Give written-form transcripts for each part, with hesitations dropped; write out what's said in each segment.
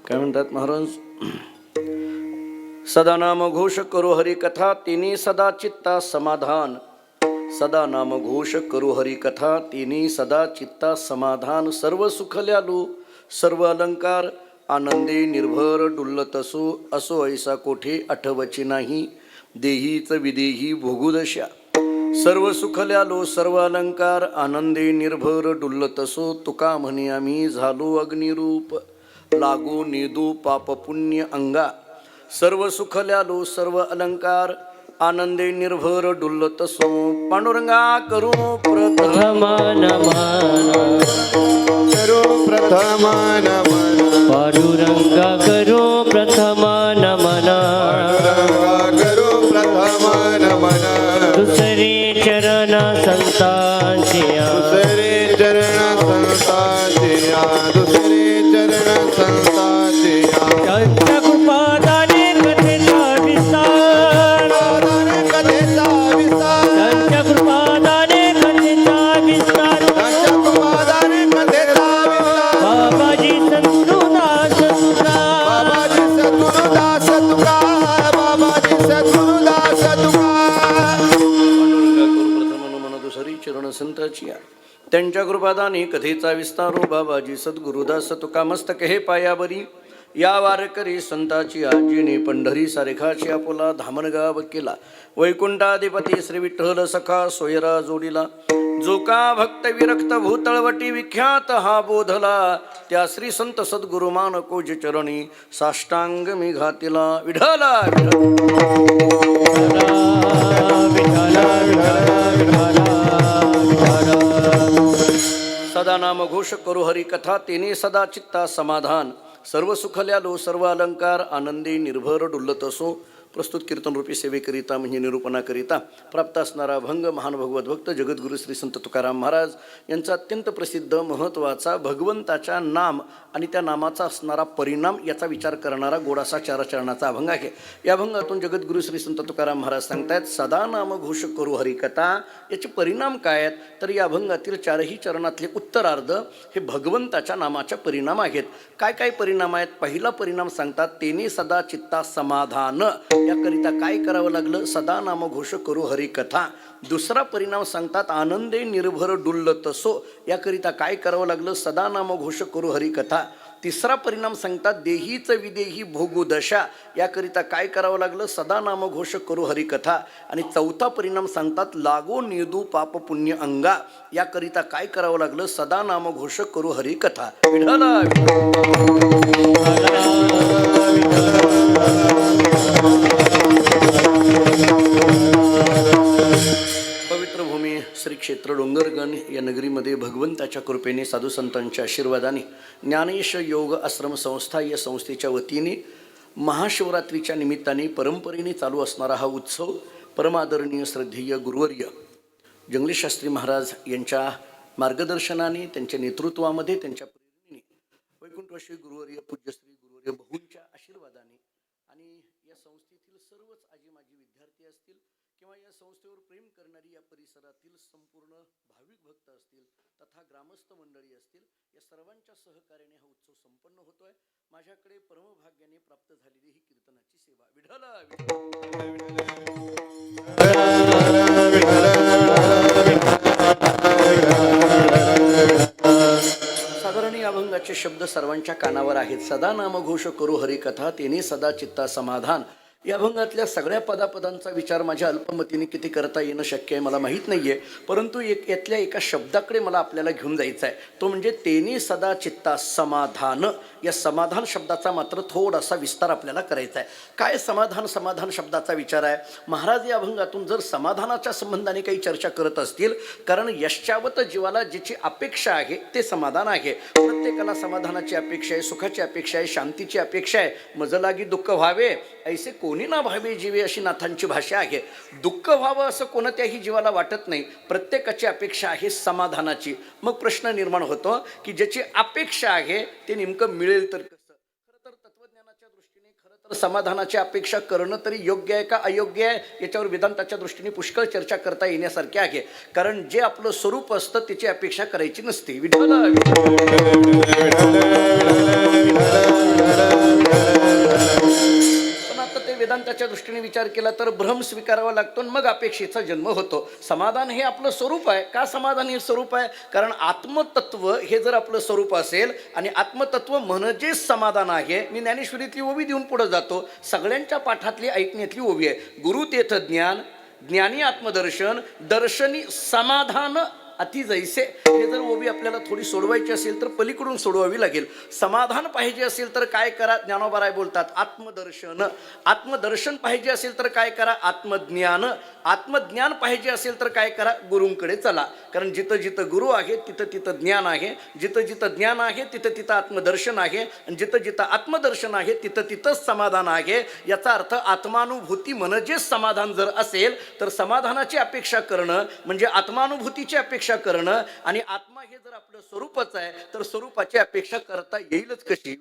काय म्हणतात महाराज? सदा नाम घोष करू हरी कथा, तिनी सदा चित्ता समाधान. सदा नाम घोष करू हरी कथा, तिनी सदा चित्ता समाधान. सर्व सुखल्यालू सर्व अलंकार, आनंदी निर्भर डुल्लतसो. असो ऐसा कोठे आठवची नाही, देहीच विदेही भोगुदशा. सर्व सुखल्यालो सर्व अलंकार, आनंदी निर्भर डुल्लतसो. तुका म्हणे आम्ही झालो अग्निरूप, लागो निदू पाप पुण्य अंगा. सर्व सुखल्यालो सर्व अलंकार, आनंदे निर्भर डुल्लतसो. पांडुरंगा करू प्रथम नमन, करो प्रथम नमन, पांडुरंगा करू प्रथम नमन, पांडुरंगा करो प्रथम नमन. दुसरे चरण संतांचिया, दुसरे चरण संतांचिया, दुसरे चरण संतांचिया. त्यांच्या कृपादाने कथेचा विस्तार, कथेचा विस्तार, त्यांच्या कृपादाने कथेचा विस्तार. त्यांच्या कृपादाने कथेचा विस्तार. बाबाजी सद्गुरुदास तुका, बाबाजी सद्गुरुदास तुका, बाबाजी सद्गुरुदास तुका. दुसरी चरण संताची. त्यांच्या कृपादाने कथेचा विस्तारो. बाबाजी सद्गुरुदास तुका, मस्तक हे पायावरी या वारकरी संताची. आजीने पंढरी सारेखाची आपुला, धामणगाव केला वैकुंठाधिपती श्री विठ्ठल सखा सोयरा जोडीला. जो का भक्त विरक्त भूतळवटी विख्यात हा बोधला, त्या श्री संत सद्गुरु मानकोज चरणी साष्टांग मी घातिला. विठला सदा नाम घोष करू हरी कथा, तेने सदा चित्ता समाधान. सर्व सुखल्यालो सर्व अलंकार, आनंदी निर्भर डुल्लत असो. प्रस्तुत कीर्तनरूपी सेवेकरिता म्हणजे निरूपणाकरिता प्राप्त असणारा भंग महान भगवत भक्त जगद्गुरु श्री संत तुकाराम महाराज यांचा अत्यंत प्रसिद्ध महत्त्वाचा भगवंताच्या नाम आणि त्या नामाचा असणारा परिणाम याचा विचार करणारा गोडासा चारचरणाचा अभंग आहे. या अभंगातून जगद्गुरु श्री संत तुकाराम महाराज सांगतायत सदा नाम घोष करू हरिकथा. याचे परिणाम काय आहेत तर या अभंगातील चारही चरणातले उत्तरार्ध हे भगवंताच्या नामाच्या परिणाम आहेत. काय काय परिणाम आहेत? पहिला परिणाम सांगतात तेने सदा चित्ता समाधान. याकरिता काय करावं लागलं? सदा नाम घोष करू हरी कथा. दुसरा परिणाम सांगतात आनंदे निर्भर डुल्लतसो. याकरिता काय करावं लागलं? सदा नाम घोष करू हरी कथा. तिसरा परिणाम सांगतात देहीच विदेही भोगुदशा. याकरिता काय करावं लागलं? सदा नाम घोष करू हरी कथा. आणि चौथा परिणाम सांगतात लागो निदू पाप पुण्य अंगा. याकरिता काय करावं लागलं? सदा नाम घोष करू हरी कथा. विठला पवित्र भूमी श्री क्षेत्र डोंगरगण या नगरीमध्ये भगवंताच्या कृपेने साधू संतांच्या आशीर्वादाने ज्ञानेश योग आश्रम संस्था या संस्थेच्या वतीने महाशिवरात्रीच्या निमित्ताने परंपरेने चालू असणारा हा उत्सव परमादरणीय श्रद्धेय गुरुवर्य जंगली शास्त्री महाराज यांच्या मार्गदर्शनाने, त्यांच्या नेतृत्वामध्ये, त्यांच्या प्रेरणेने वैकुंठवासी गुरुवर्य पूज्यश्री गुरुवर्य बहुंच्या आशीर्वादाने आणि या संस्थेतील सर्वच आजी माजी विद्यार्थी असतील किंवा या संस्थेवर प्रेम करणारी या परिसरातील संपूर्ण भाविक भक्त असतील तथा ग्रामस्थ मंडळी असतील, या सर्वांच्या सहकार्याने हा उत्सव संपन्न होतोय. माझ्याकडे परमभाग्याने प्राप्त झालेली ही कीर्तनाची सेवा. विठला साधारण या अभंगाचे शब्द सर्वांच्या कानावर आहेत. सदा नाम घोष करू हरी कथा, तेने सदा चित्ता समाधान. या अभंगातल्या सगळ्या पदापदांचा विचार माझ्या अल्पमतीने किती करता येणं शक्य आहे मला माहीत नाही आहे, परंतु यातल्या एका शब्दाकडे मला आपल्याला घेऊन जायचं आहे. तो म्हणजे तेने सदा चित्ता समाधान. या समाधान शब्दाचा मात्र थोडासा विस्तार आपल्याला करायचा आहे. काय समाधान? समाधान शब्दाचा विचार आहे. महाराज या अभंगातून जर समाधानाच्या संबंधाने काही चर्चा करत असतील, कारण यश्चावत जीवाला ज्याची अपेक्षा आहे ते समाधान आहे. प्रत्येकाला समाधानाची अपेक्षा आहे, सुखाची अपेक्षा आहे, शांतीची अपेक्षा आहे. मज लागी दुःख व्हावे ऐसे कोणी ना भावे जीवे, अशी नाथांची भाषा आहे. दुःख व्हावं असं कोणत्याही जीवाला वाटत नाही. प्रत्येकाची अपेक्षा आहे समाधानाची. मग प्रश्न निर्माण होतो की ज्याची अपेक्षा आहे ते नेमकं मिळेल तर कसं? खरं तर तत्वज्ञानाच्या दृष्टीने खरं तर समाधानाची अपेक्षा करणं तरी योग्य आहे का अयोग्य आहे याच्यावर वेदांताच्या दृष्टीने पुष्कळ चर्चा करता येण्यासारखी आहे. कारण जे आपलं स्वरूप असतं त्याची अपेक्षा करायची नसते. विठ्ठल वेदांताच्या दृष्टीने विचार केला तर भ्रम स्वीकारावा लागतो आणि मग अपेक्षेचा जन्म होतो. समाधान हे आपलं स्वरूप आहे. का समाधान हे स्वरूप आहे? कारण आत्मतत्व हे जर आपलं स्वरूप असेल आणि आत्मतत्व म्हणजेच समाधान आहे. मी ज्ञानेश्वरीतली ओवी देऊन पुढे जातो. सगळ्यांच्या पाठातली ऐकण्यातली ओवी आहे. गुरु तेथ ज्ञान, ज्ञानी आत्मदर्शन, दर्शनी समाधान अति जैसे. हे जर ओवी आपल्याला थोडी सोडवायची असेल तर पलीकडून सोडवावी लागेल. समाधान पाहिजे असेल तर काय करा? ज्ञानोबाराय बोलतात आत्मदर्शन. आत्मदर्शन पाहिजे असेल तर काय करा? आत्मज्ञान. आत्मज्ञान पाहिजे असेल तर काय करा? गुरूंकडे चला. कारण जिथं जिथं गुरु आहे तिथं तिथं ज्ञान आहे. जिथं जिथं ज्ञान आहे तिथं तिथं आत्मदर्शन आहे. आणि जिथं जिथं आत्मदर्शन आहे तिथं तिथंच समाधान आहे. याचा अर्थ आत्मानुभूती म्हणजेच समाधान जर असेल तर समाधानाची अपेक्षा करणं म्हणजे आत्मानुभूतीची अपेक्षा करणं. आणि आत्मा हे जर आपलं स्वरूपच आहे तर स्वरूपाची अपेक्षा करता येईलच कशी?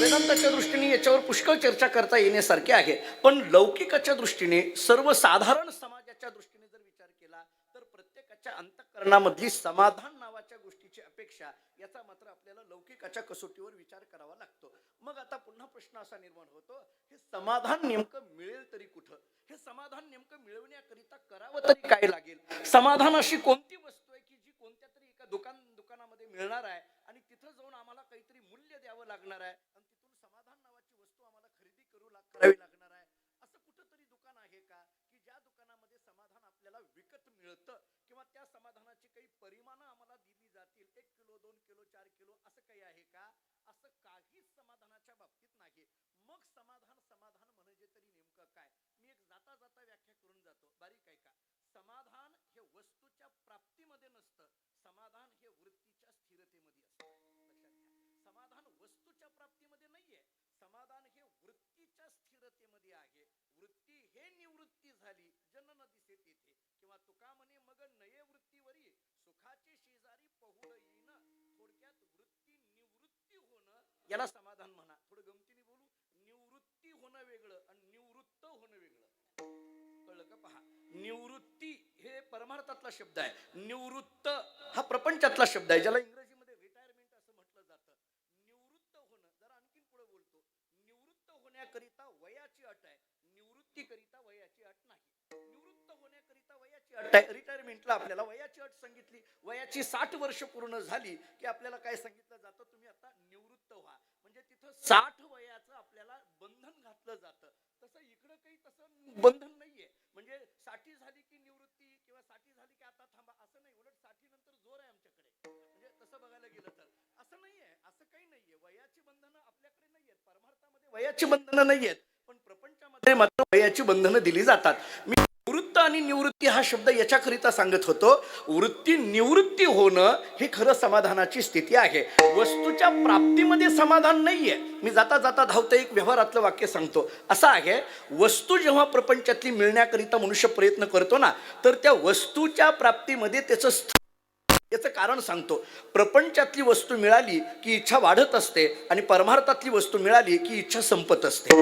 वेदांताच्या दृष्टीने याच्यावर पुष्कळ चर्चा करता येण्यासारखी आहे. पण लौकिकाच्या दृष्टीने सर्वसाधारण समाजाच्या दृष्टीने जर विचार केला तर प्रत्येकाच्या अंतःकरणामधली समाधान नावाच्या गोष्टीची अपेक्षा याचा मात्र आपल्याला लौकिकाच्या कसोटीवर विचार करावा लागतो. मग आता पुन्हा प्रश्न असा निर्माण होतो, हे समाधान नेमकं मिळेल तरी कुठं? हे समाधान नेमकं मिळवण्याकरिता करावं तरी काय लागेल? समाधान अशी कोणती वस्तू आहे की जी कोणत्या तरी एका दुकानामध्ये मिळणार आहे आणि तिथं जाऊन आम्हाला काहीतरी मूल्य द्यावं लागणार आहे आणि तिथून समाधान नावाची वस्तू आम्हाला खरेदी करावी लागणार आहे? असं कुठंतरी दुकान आहे का की ज्या दुकानामध्ये समाधान आपल्याला विकत मिळतं किंवा त्या समाधानाची काही परिमाणं आम्हाला दिली जातील? 1 किलो, 2 किलो, 4 किलो असं काही आहे का? असं काहीच समाधानाच्या बाबतीत नाही. मग समाधान म्हणजे तरी नेमकं काय? मी एक जाता जाता व्याख्या करून जातो. बारीक आहे का? समाधान हे वस्तूच्या प्राप्तीमध्ये नसतं. समाधान हे वृत्तीच्या स्थिरतेमध्ये असतं. समाधान वस्तूच्या प्राप्तीमध्ये नाहीये. समाधान हे वृत्तीच्या स्थिरतेमध्ये आहे. वृत्ती हे निवृत्ती झाली जनन दिसे तेथे. किंवा तुका म्हणे मग नये वृत्तीवरी सुखाचे शेजारी पहुड येईन. थोडक्यात वृत्ती निवृत्ती होणं याला समाधान म्हणा. थोडं गमतीने बोलू. निवृत्ती होणं वेगळं आणि निवृत्त होणं वेगळं. कळलं का? पहा, निवृत्ती हे परमार्थातला शब्द आहे. निवृत्त हा प्रपंचातला शब्द आहे ज्याला इंग्रजीमध्ये रिटायरमेंट असं म्हटलं जातं. निवृत्त होणं जरा आणखीन पुढे बोलतो. निवृत्त होण्याकरिता वयाची अट आहे. निवृत्तीकरिता वयाची अट नाही. निवृत्त होण्याकरिता वयाची अट आहे. रिटायरमेंटला आपल्याला वयाची अट सांगितली. वयाची 60 वर्ष पूर्ण झाली की आपल्याला काय सांगितलं जातं? तुम्ही आता निवृत्त व्हा. म्हणजे तिथं 60 वयाचं आपल्याला बंधन घातलं जातं. तसं इकडं काही तसं बंधन नाहीये. म्हणजे 60 झाली की निवृत्ती किंवा 60 झाली की आता थांबा असं नाही. उलट 60 नंतर जोर आहे आमच्याकडे. म्हणजे तसं बघायला गेलं तर असं नाहीये. असं काही नाहीये. वयाची बंधनं आपल्याकडे नाहीयेत. परमार्थामध्ये वयाची बंधनं नाहीयेत. पण प्रपंचामध्ये मात्र वयाची बंधनं दिली जातात. मी निवृत्त आणि निवृत्ती हा शब्द याच्याकरिता सांगत होतो. वृत्ती निवृत्ती होणं ही खरं समाधानाची स्थिती आहे. वस्तूच्या प्राप्तीमध्ये समाधान नाहीये. मी जाता जाता धावतं एक व्यवहारातलं वाक्य सांगतो. असं आहे, वस्तू जेव्हा प्रपंचातली मिळण्याकरिता मनुष्य प्रयत्न करतो ना तर त्या वस्तूच्या प्राप्तीमध्ये त्याचं याचं कारण सांगतो. प्रपंचातली वस्तू मिळाली की इच्छा वाढत असते आणि परमार्थातली वस्तू मिळाली की इच्छा संपत असते.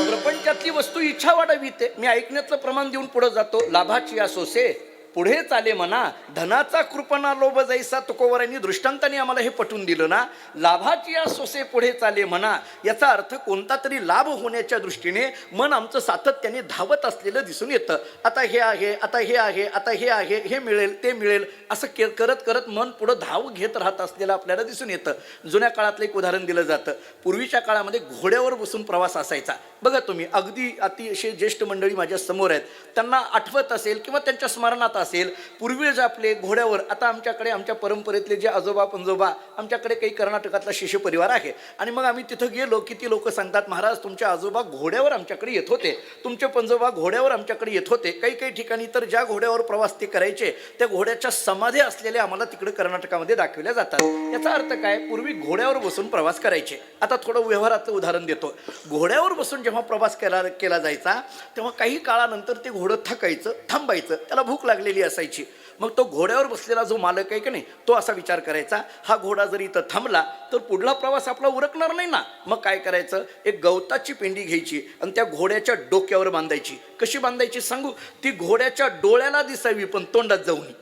प्रपंचातली वस्तू इच्छा वाढविते. मी ऐकण्यातलं प्रमाण देऊन पुढे जातो. लाभाची असोसे पुढे चाले म्हणा, धनाचा कृपणा लोभ जैसा. तुकोबरांनी दृष्टांताने आम्हाला हे पटवून दिलं ना. लाभाची सोसे पुढे चाले म्हणा याचा अर्थ कोणता तरी लाभ होण्याच्या दृष्टीने मन आमचं सातत्याने धावत असलेलं दिसून येतं. आता हे आहे, आता हे आहे, आता हे आहे, हे मिळेल, ते मिळेल असं करत करत मन पुढं धाव घेत राहत असलेलं आपल्याला दिसून येतं. जुन्या काळातलं एक उदाहरण दिलं जातं. पूर्वीच्या काळामध्ये घोड्यावर बसून प्रवास असायचा. बघा तुम्ही, अगदी अतिशय ज्येष्ठ मंडळी माझ्या समोर आहेत, त्यांना आठवत असेल किंवा त्यांच्या स्मरणात असेल पूर्वी जे आपले घोड्यावर. आता आमच्याकडे आमच्या परंपरेतले जे आजोबा पंजोबा, आमच्याकडे काही कर्नाटकातला शिष्य परिवार आहे आणि मग आम्ही तिथं गेलो की ती लोक सांगतात, महाराज तुमचे आजोबा घोड्यावर आमच्याकडे येत होते, तुमचे पंजोबा घोड्यावर आमच्याकडे येत होते. काही काही ठिकाणी तर ज्या घोड्यावर प्रवास ते करायचे त्या घोड्याच्या समाध्या असलेल्या आम्हाला तिकडे कर्नाटकामध्ये दाखवल्या जातात. याचा अर्थ काय? पूर्वी घोड्यावर बसून प्रवास करायचे. आता थोडं व्यवहाराचं उदाहरण देतो. घोड्यावर बसून जेव्हा प्रवास केला जायचा तेव्हा काही काळानंतर ते घोडं थकायचं, थांबायचं, त्याला भूक लागलेली असायची. मग तो घोड्यावर बसलेला जो मालक आहे की नाही, तो असा विचार करायचा, हा घोडा जर इथं थांबला तर पुढला प्रवास आपला उरकणार नाही ना. मग काय करायचं, एक गवताची पेंडी घ्यायची आणि त्या घोड्याच्या डोक्यावर बांधायची. कशी बांधायची सांगू, ती घोड्याच्या डोळ्याला दिसावी पण तोंडात जाऊ नये.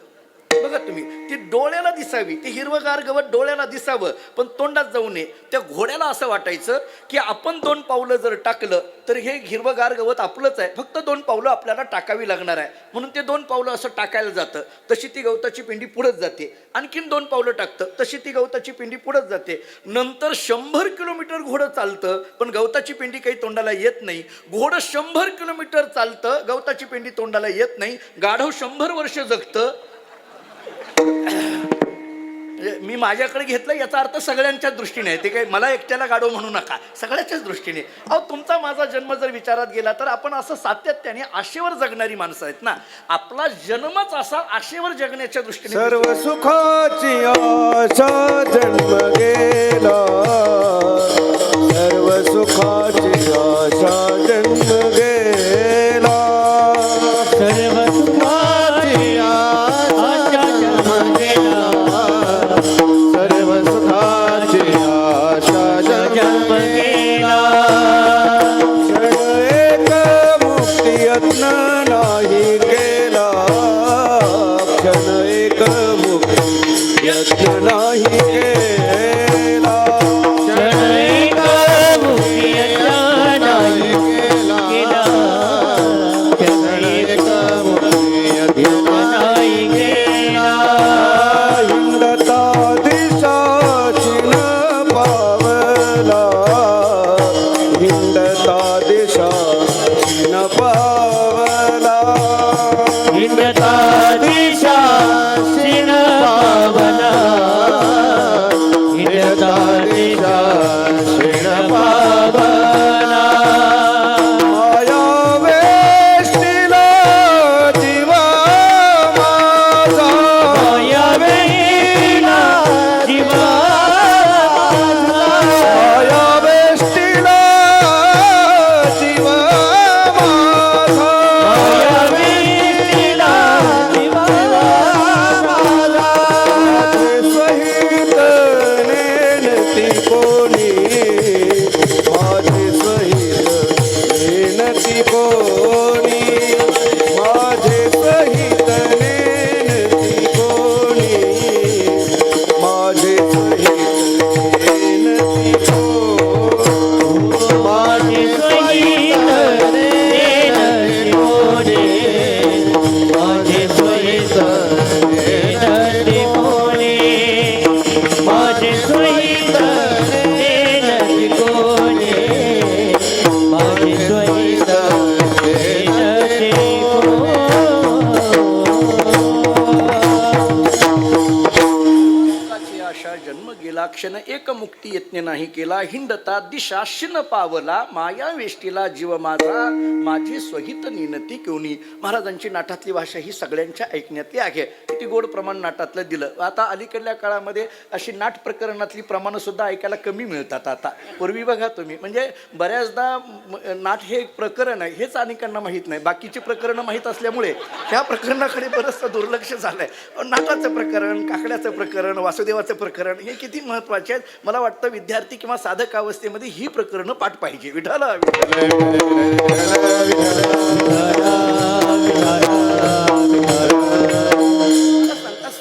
बघा तुम्ही, ती डोळ्याला दिसावी, ती हिरवगार गवत डोळ्याला दिसावं पण तोंडात जाऊ नये. त्या घोड्याला असं वाटायचं की आपण 2 पावलं जर टाकलं तर हे हिरवगार गवत आपलंच आहे, फक्त 2 पावलं आपल्याला टाकावी लागणार आहे. म्हणून ते 2 पावलं असं टाकायला जातं. तशी ती गवताची पिंडी पुढत जाते. आणखीन 2 पावलं टाकतं, तशी ती गवताची पिंडी पुढत जाते. नंतर 100 किलोमीटर घोडं चालतं पण गवताची पिंडी काही तोंडाला येत नाही. घोडं 100 किलोमीटर चालतं, गवताची पिंडी तोंडाला येत नाही. गाढव 100 वर्ष जगतं. मी माझ्याकडे घेतलं याचा अर्थ सगळ्यांच्या दृष्टीने आहे, ते काही मला एकट्याला गाडो म्हणू नका, सगळ्याच्याच दृष्टीने. अहो, तुमचा माझा जन्म जर विचारात गेला तर आपण असं सातत्याने आशेवर जगणारी माणसं आहेत ना. आपला जन्मच असा आशेवर जगण्याच्या दृष्टीने. सर्व सुखाची आशा जन्म गेला, सर्व सुखाची आशा जन्म गेला, सर्व सुखाची आशा जन्म गेला, सर्व सुखाची आशा जन्म गेला. क्षण एक मुक्ती यत्न नाही केला, क्षण एक मुक्ती यत्न नाही केला, क्षण एक मुक्ती यत्न नाही केला, क्षण एक मुक्ती यत्न नाही केला. हिंडता दिशा चिन पावला, हिंडता दिशा चिन पावला, हिंडता दिशा चिन पावला, हिंडता दिशा चिन पावला. माया वेष्टीला जीवा माझा, माया वेष्टीला जीवा माझा, माया वेष्टीला जीवा माझा, माया वेष्टीला जीवा माझा. माझे सहित नेनती कोणी, माझे सहित नेनती कोणी, माझे सहित नेनती कोणी, माझे सहित नेनती कोणी, माझे सहित नेनती कोणी, माझे सहित नेनती कोणी, माझे सहित नेनती कोणी, माझे सहित नेनती सुखाची आशा जन्म गेला, क्षण एक मुक्ती यत्न नाही केला. हिंडता दिशा शिन पावला, माया वेष्टीला जीव माझा, माझी स्वहित निनती कोणी. महाराजांची नाटातली भाषा ही सगळ्यांच्या ऐकण्यातली आहे. किती गोड प्रमाण नाटातलं दिलं. आता अलीकडल्या काळामध्ये अशी नाट प्रकरणातली प्रमाणं सुद्धा ऐकायला कमी मिळतात. आता पूर्वी बघा तुम्ही, म्हणजे बऱ्याचदा नाट हे एक प्रकरण आहे हेच अनेकांना माहीत नाही. बाकीची प्रकरणं माहीत असल्यामुळे ह्या प्रकरणाकडे बरंचसं दुर्लक्ष झालंय. नाटाचं प्रकरण, काकड्याचं प्रकरण, वासुदेवाचं प्रकरण हे किती महत्त्वाचे आहेत. मला वाटतं विद्यार्थी किंवा साधक अवस्थेमध्ये ही प्रकरणं पाठ पाहिजे. विठाला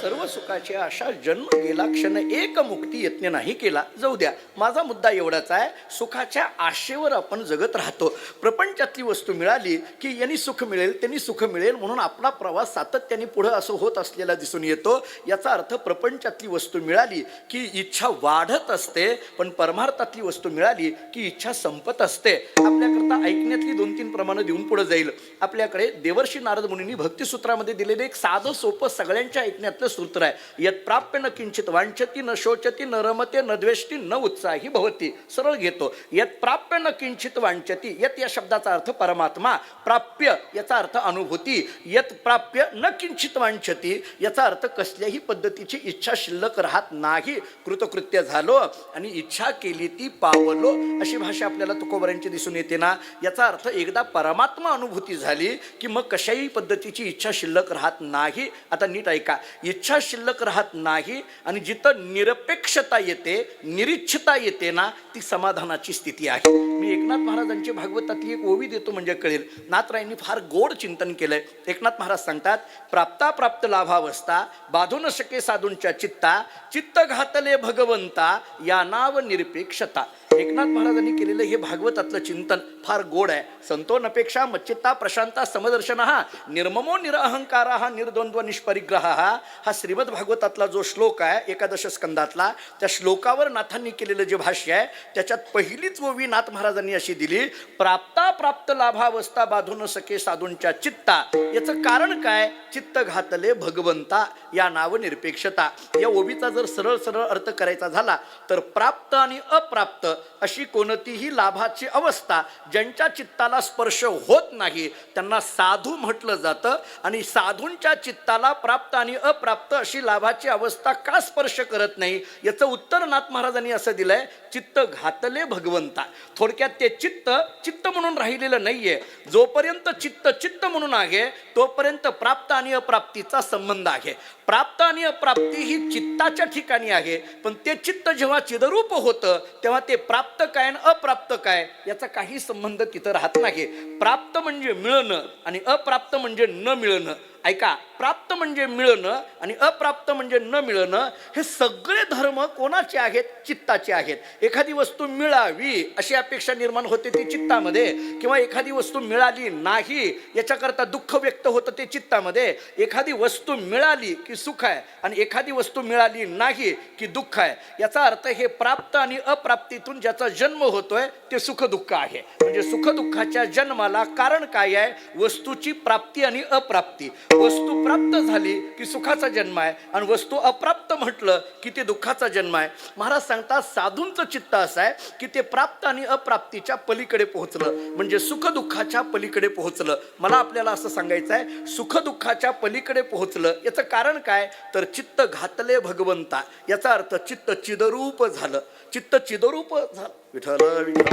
सर्व सुखाची आशा जन्म गेला, क्षण एक मुक्ती यत्न नाही केला. जाऊ द्या, माझा मुद्दा एवढाच आहे, सुखाच्या आशेवर आपण जगत राहतो. प्रपंचातली वस्तू मिळाली की यांनी सुख मिळेल, त्यांनी सुख मिळेल म्हणून आपला प्रवास सातत्याने पुढं असं होत असलेला दिसून येतो. याचा अर्थ प्रपंचातली वस्तू मिळाली की इच्छा वाढत असते, पण परमार्थातली वस्तू मिळाली की इच्छा संपत असते. आपल्याकरता ऐकण्यातली 2-3 प्रमाणं देऊन पुढे जाईल. आपल्याकडे देवर्षी नारद मुनींनी भक्तिसूत्रामध्ये दिलेले एक साधं सोपं सगळ्यांच्या ऐकण्यातलं सूत्र आहे. यत प्राप्य न किंचित वांछती न शोचती न रमते न द्वेष्टी न उत्साही भवती. सरळ घेतो. यत प्राप्य न किंचित वांछती. यत या शब्दाचा अर्थ परमात्मा. प्राप्य याचा अर्थ अनुभूती. यत प्राप्य न किंचित वांछती याचा अर्थ कसल्याही पद्धतीची इच्छा शिल्लक राहत नाही. कृतकृत्य झालो आणि इच्छा केली ती पावलो, अशी भाषा आपल्याला तुकोबऱ्यांची दिसून येते ना. याचा अर्थ एकदा परमात्मा अनुभूती झाली की मग कशाही पद्धतीची इच्छा शिल्लक राहत नाही. आता नीट ऐका, इच्छा शिल्लक राहत नाही आणि जिथं निरपेक्षता येते, निरीच्छता येते ना, ती समाधानाची स्थिती आहे. मी एकनाथ महाराजांची भागवतातली एक ओवी देतो म्हणजे कळेल. नाथरायांनी फार गोड चिंतन केलंय. एकनाथ महाराज सांगतात, प्राप्ता प्राप्त लाभावस्था बाधू न शके साधूंच्या चित्ता, चित्त घातले भगवंता या नाव निरपेक्षता. एकनाथ महाराजांनी केलेलं हे भागवतातलं चिंतन फार गोड आहे. संतोनपेक्षा मच्चित्ता प्रशांता समदर्शन निर्ममो निरअहंकार निर्द्वंद्व निष्परिग्रह हा श्रीमद भागवतातला जो श्लोक आहे 11 स्कंदातला, त्या श्लोकावर नाथांनी केलेलं जे भाष्य आहे त्याच्यात पहिलीच ओवी नाथ महाराजांनी अशी दिली, प्राप्ता प्राप्त लाभावस्था बाधू न सके साधूंच्या चित्ता. याचं कारण काय? चित्त घातले भगवंता या नाव निरपेक्षता. या ओवीचा जर सरळ सरळ अर्थ करायचा झाला तर प्राप्त आणि अप्राप्त अशी कोणतीही लाभाची अवस्था ज्यांच्या चित्ताला स्पर्श होत नाही त्यांना साधू म्हटलं जातं. आणि साधूंच्या चित्ताला प्राप्त आणि अप्राप्त अशी लाभाची अवस्था का स्पर्श करत नाही याचं उत्तर नाथ महाराजांनी असं दिलंय, चित्त घातले भगवंता. थोडक्यात ते चित्त चित्त म्हणून राहिलेलं नाहीये. जोपर्यंत चित्त चित्त म्हणून आहे तोपर्यंत प्राप्त आणि अप्राप्तीचा संबंध आहे. प्राप्त आणि अप्राप्ती ही चित्ताच्या ठिकाणी आहे, पण ते चित्त जेव्हा चिदरूप होतं तेव्हा ते प्राप्त काय आणि अप्राप्त काय याचा काही संबंध तिथं राहत नाही. प्राप्त म्हणजे मिळणं आणि अप्राप्त म्हणजे न मिळणं. ऐका, प्राप्त म्हणजे मिळणं आणि अप्राप्त म्हणजे न मिळणं. हे सगळे धर्म कोणाचे आहेत? चित्ताचे आहेत. एखादी वस्तू मिळावी अशी अपेक्षा निर्माण होते ती चित्तामध्ये, किंवा एखादी वस्तू मिळाली नाही याच्याकरता दुःख व्यक्त होतं ते चित्तामध्ये. एखादी वस्तू मिळाली की सुख आहे आणि एखादी वस्तू मिळाली नाही की दुःख आहे. याचा अर्थ हे प्राप्त आणि अप्राप्तीतून ज्याचा जन्म होतोय ते सुख दुःख आहे. म्हणजे सुख दुःखाच्या जन्माला कारण काय आहे? वस्तूची प्राप्ती आणि अप्राप्ती. वस्तू प्राप्त झाली की सुखाचा जन्म आहे आणि वस्तू अप्राप्त म्हटलं की ते दुःखाचा जन्म आहे. महाराज सांगतात, साधूंचं चित्त असं आहे की ते प्राप्त आणि अप्राप्तीच्या पलीकडे पोहोचलं, म्हणजे सुख दुःखाच्या पलीकडे पोहोचलं. मला आपल्याला असं सांगायचं आहे, सुख दुःखाच्या पलीकडे पोहोचलं याचं कारण काय? तर चित्त घातले भगवंता. याचा अर्थ चित्त चिदरूप झालं. चित्त चिदरूप झालं. विठ्ठल विठ्ठल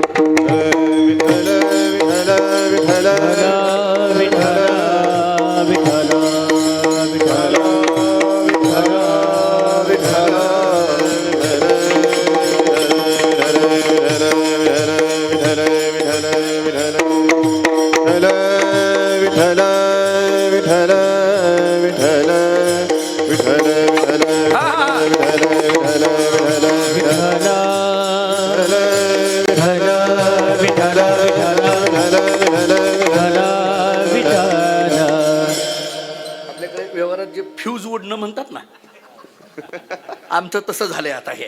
विठ्ठल विठ्ठल विठ्ठल विठ्ठल विठ्ठल विठ्ठल फ्यूज उडणं म्हणतात ना, आमचं तसं झालंय आता. हे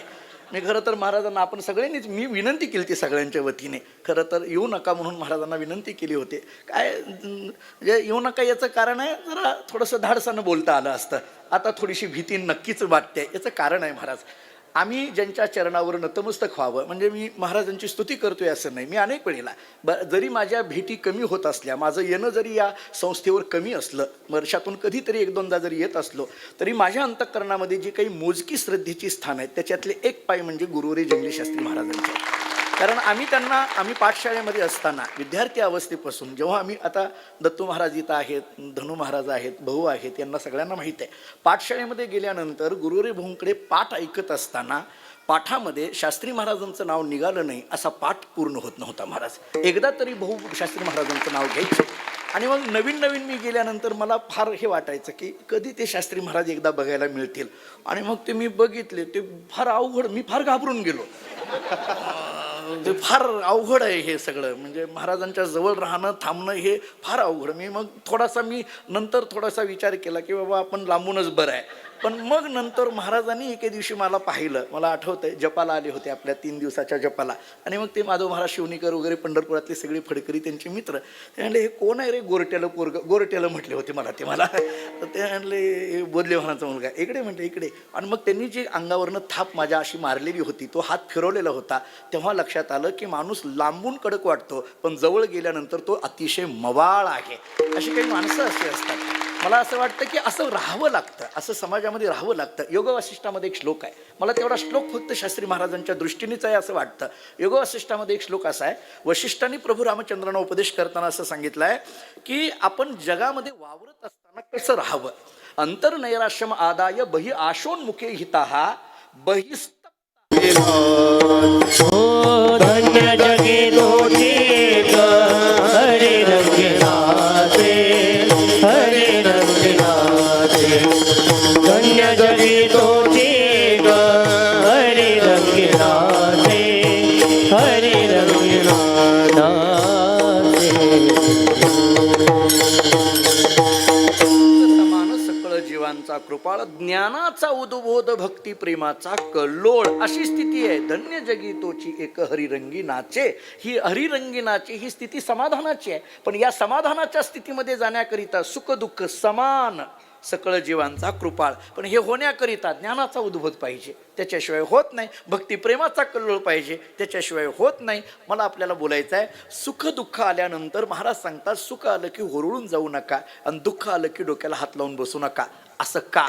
मी खरं तर महाराजांना आपण सगळ्यांनीच मी विनंती केली ती सगळ्यांच्या वतीने, खरं तर येऊ नका म्हणून महाराजांना विनंती केली होती. काय म्हणजे येऊ नका याचं कारण आहे, जरा थोडंसं धाडसानं बोलता आलं असतं. आता थोडीशी भीती नक्कीच वाटते. याचं कारण आहे, महाराज आम्ही ज्यांच्या चरणावर नतमस्तक व्हावं, म्हणजे मी महाराजांची स्तुती करतोय असं नाही. मी अनेक वेळेला जरी माझ्या भेटी कमी होत असल्या, माझं येणं जरी या संस्थेवर कमी असलं, वर्षातून कधीतरी 1-2दा जरी येत असलो, तरी माझ्या अंतःकरणामध्ये जी काही मोजकी श्रद्धेची स्थान आहेत त्याच्यातले एक पाय म्हणजे गुरुवरी जंगली शास्त्री महाराजांचे. कारण आम्ही पाठशाळेमध्ये असताना विद्यार्थी अवस्थेपासून जेव्हा आम्ही, आता दत्तू महाराज इथं आहेत, धनु महाराज आहेत, भाऊ आहेत, यांना सगळ्यांना माहीत आहे. पाठशाळेमध्ये गेल्यानंतर गुरुवरी भाऊंकडे पाठ ऐकत असताना पाठामध्ये शास्त्री महाराजांचं नाव निघालं नाही असा पाठ पूर्ण होत नव्हता. महाराज एकदा तरी भाऊ शास्त्री महाराजांचं नाव घ्यायचं. आणि मग नवीन मी गेल्यानंतर मला फार हे वाटायचं की कधी ते शास्त्री महाराज एकदा बघायला मिळतील. आणि मग ते मी बघितले, ते फार अवघड, मी फार घाबरून गेलो. ते फार अवघड आहे हे सगळं, म्हणजे महाराजांच्या जवळ राहणं, थांबणं हे फार अवघड. मी नंतर थोडासा विचार केला की बाबा आपण लांबूनच बरं आहे. पण मग नंतर महाराजांनी एके दिवशी मला पाहिलं, मला आठवतंय जपाला आले होते आपल्या 3 दिवसाच्या जपाला, आणि मग ते माधव महाराज शिवणीकर वगैरे पंढरपुरातले सगळे फडकरी त्यांचे मित्र, ते म्हणले हे कोण आहे रे गोरट्याला गोरट्याला म्हटले होते मला ते मला, तर ते म्हणले हे बोधले म्हणाचा मुलगा, इकडे म्हटलं इकडे. आणि मग त्यांनी जी अंगावरनं थाप माझ्या अशी मारलेली होती, तो हात फिरवलेला होता, तेव्हा लक्षात आलं की माणूस लांबून कडक वाटतो पण जवळ गेल्यानंतर तो अतिशय मवाळ आहे. अशी काही माणसं अशी असतात. मला असं वाटतं की असं राहावं लागतं, असं समाजामध्ये राहावं लागतं. योग वासिष्ठामध्ये एक श्लोक आहे, मला तेवढा श्लोक फक्त शास्त्री महाराजांच्या दृष्टीनेच आहे असं वाटतं. योग वासिष्ठामध्ये एक श्लोक असा आहे, वशिष्ठांनी प्रभू रामचंद्रांना उपदेश करताना असं सांगितलं आहे की आपण जगामध्ये वावरत असताना कसं राहावं. अंतर्नैराश्यम आदाय बहि आशोन्मुखे हिताहा बहिस्त धन्य जगे दोषी हरे रंगनाथे हरे रंगनाथे धन्य जगे दोषी हरे रंगनाथे हरे रंगनाथे. समान सकळ जीवांचा कृपाळ ज्ञानाचा उद्बोध भक्ती प्रेमाचा कल्लोळ अशी स्थिती आहे. धन्य जगी तोची एक हरिरंगी नाचे. ही हरिरंगी नाचे ही स्थिती समाधानाची आहे. पण या समाधानाच्या स्थितीमध्ये जाण्याकरिता सुख दुःख समान सकळ जीवांचा कृपाळ, पण हे होण्याकरिता ज्ञानाचा उद्बोध पाहिजे, त्याच्याशिवाय होत नाही. भक्ती प्रेमाचा कल्लोळ पाहिजे, त्याच्याशिवाय होत नाही. मला आपल्याला बोलायचं आहे, सुख दुःख आल्यानंतर महाराज सांगतात सुख आलं की हुरळून जाऊ नका आणि दुःख आलं की डोक्याला हात लावून बसू नका. असं का?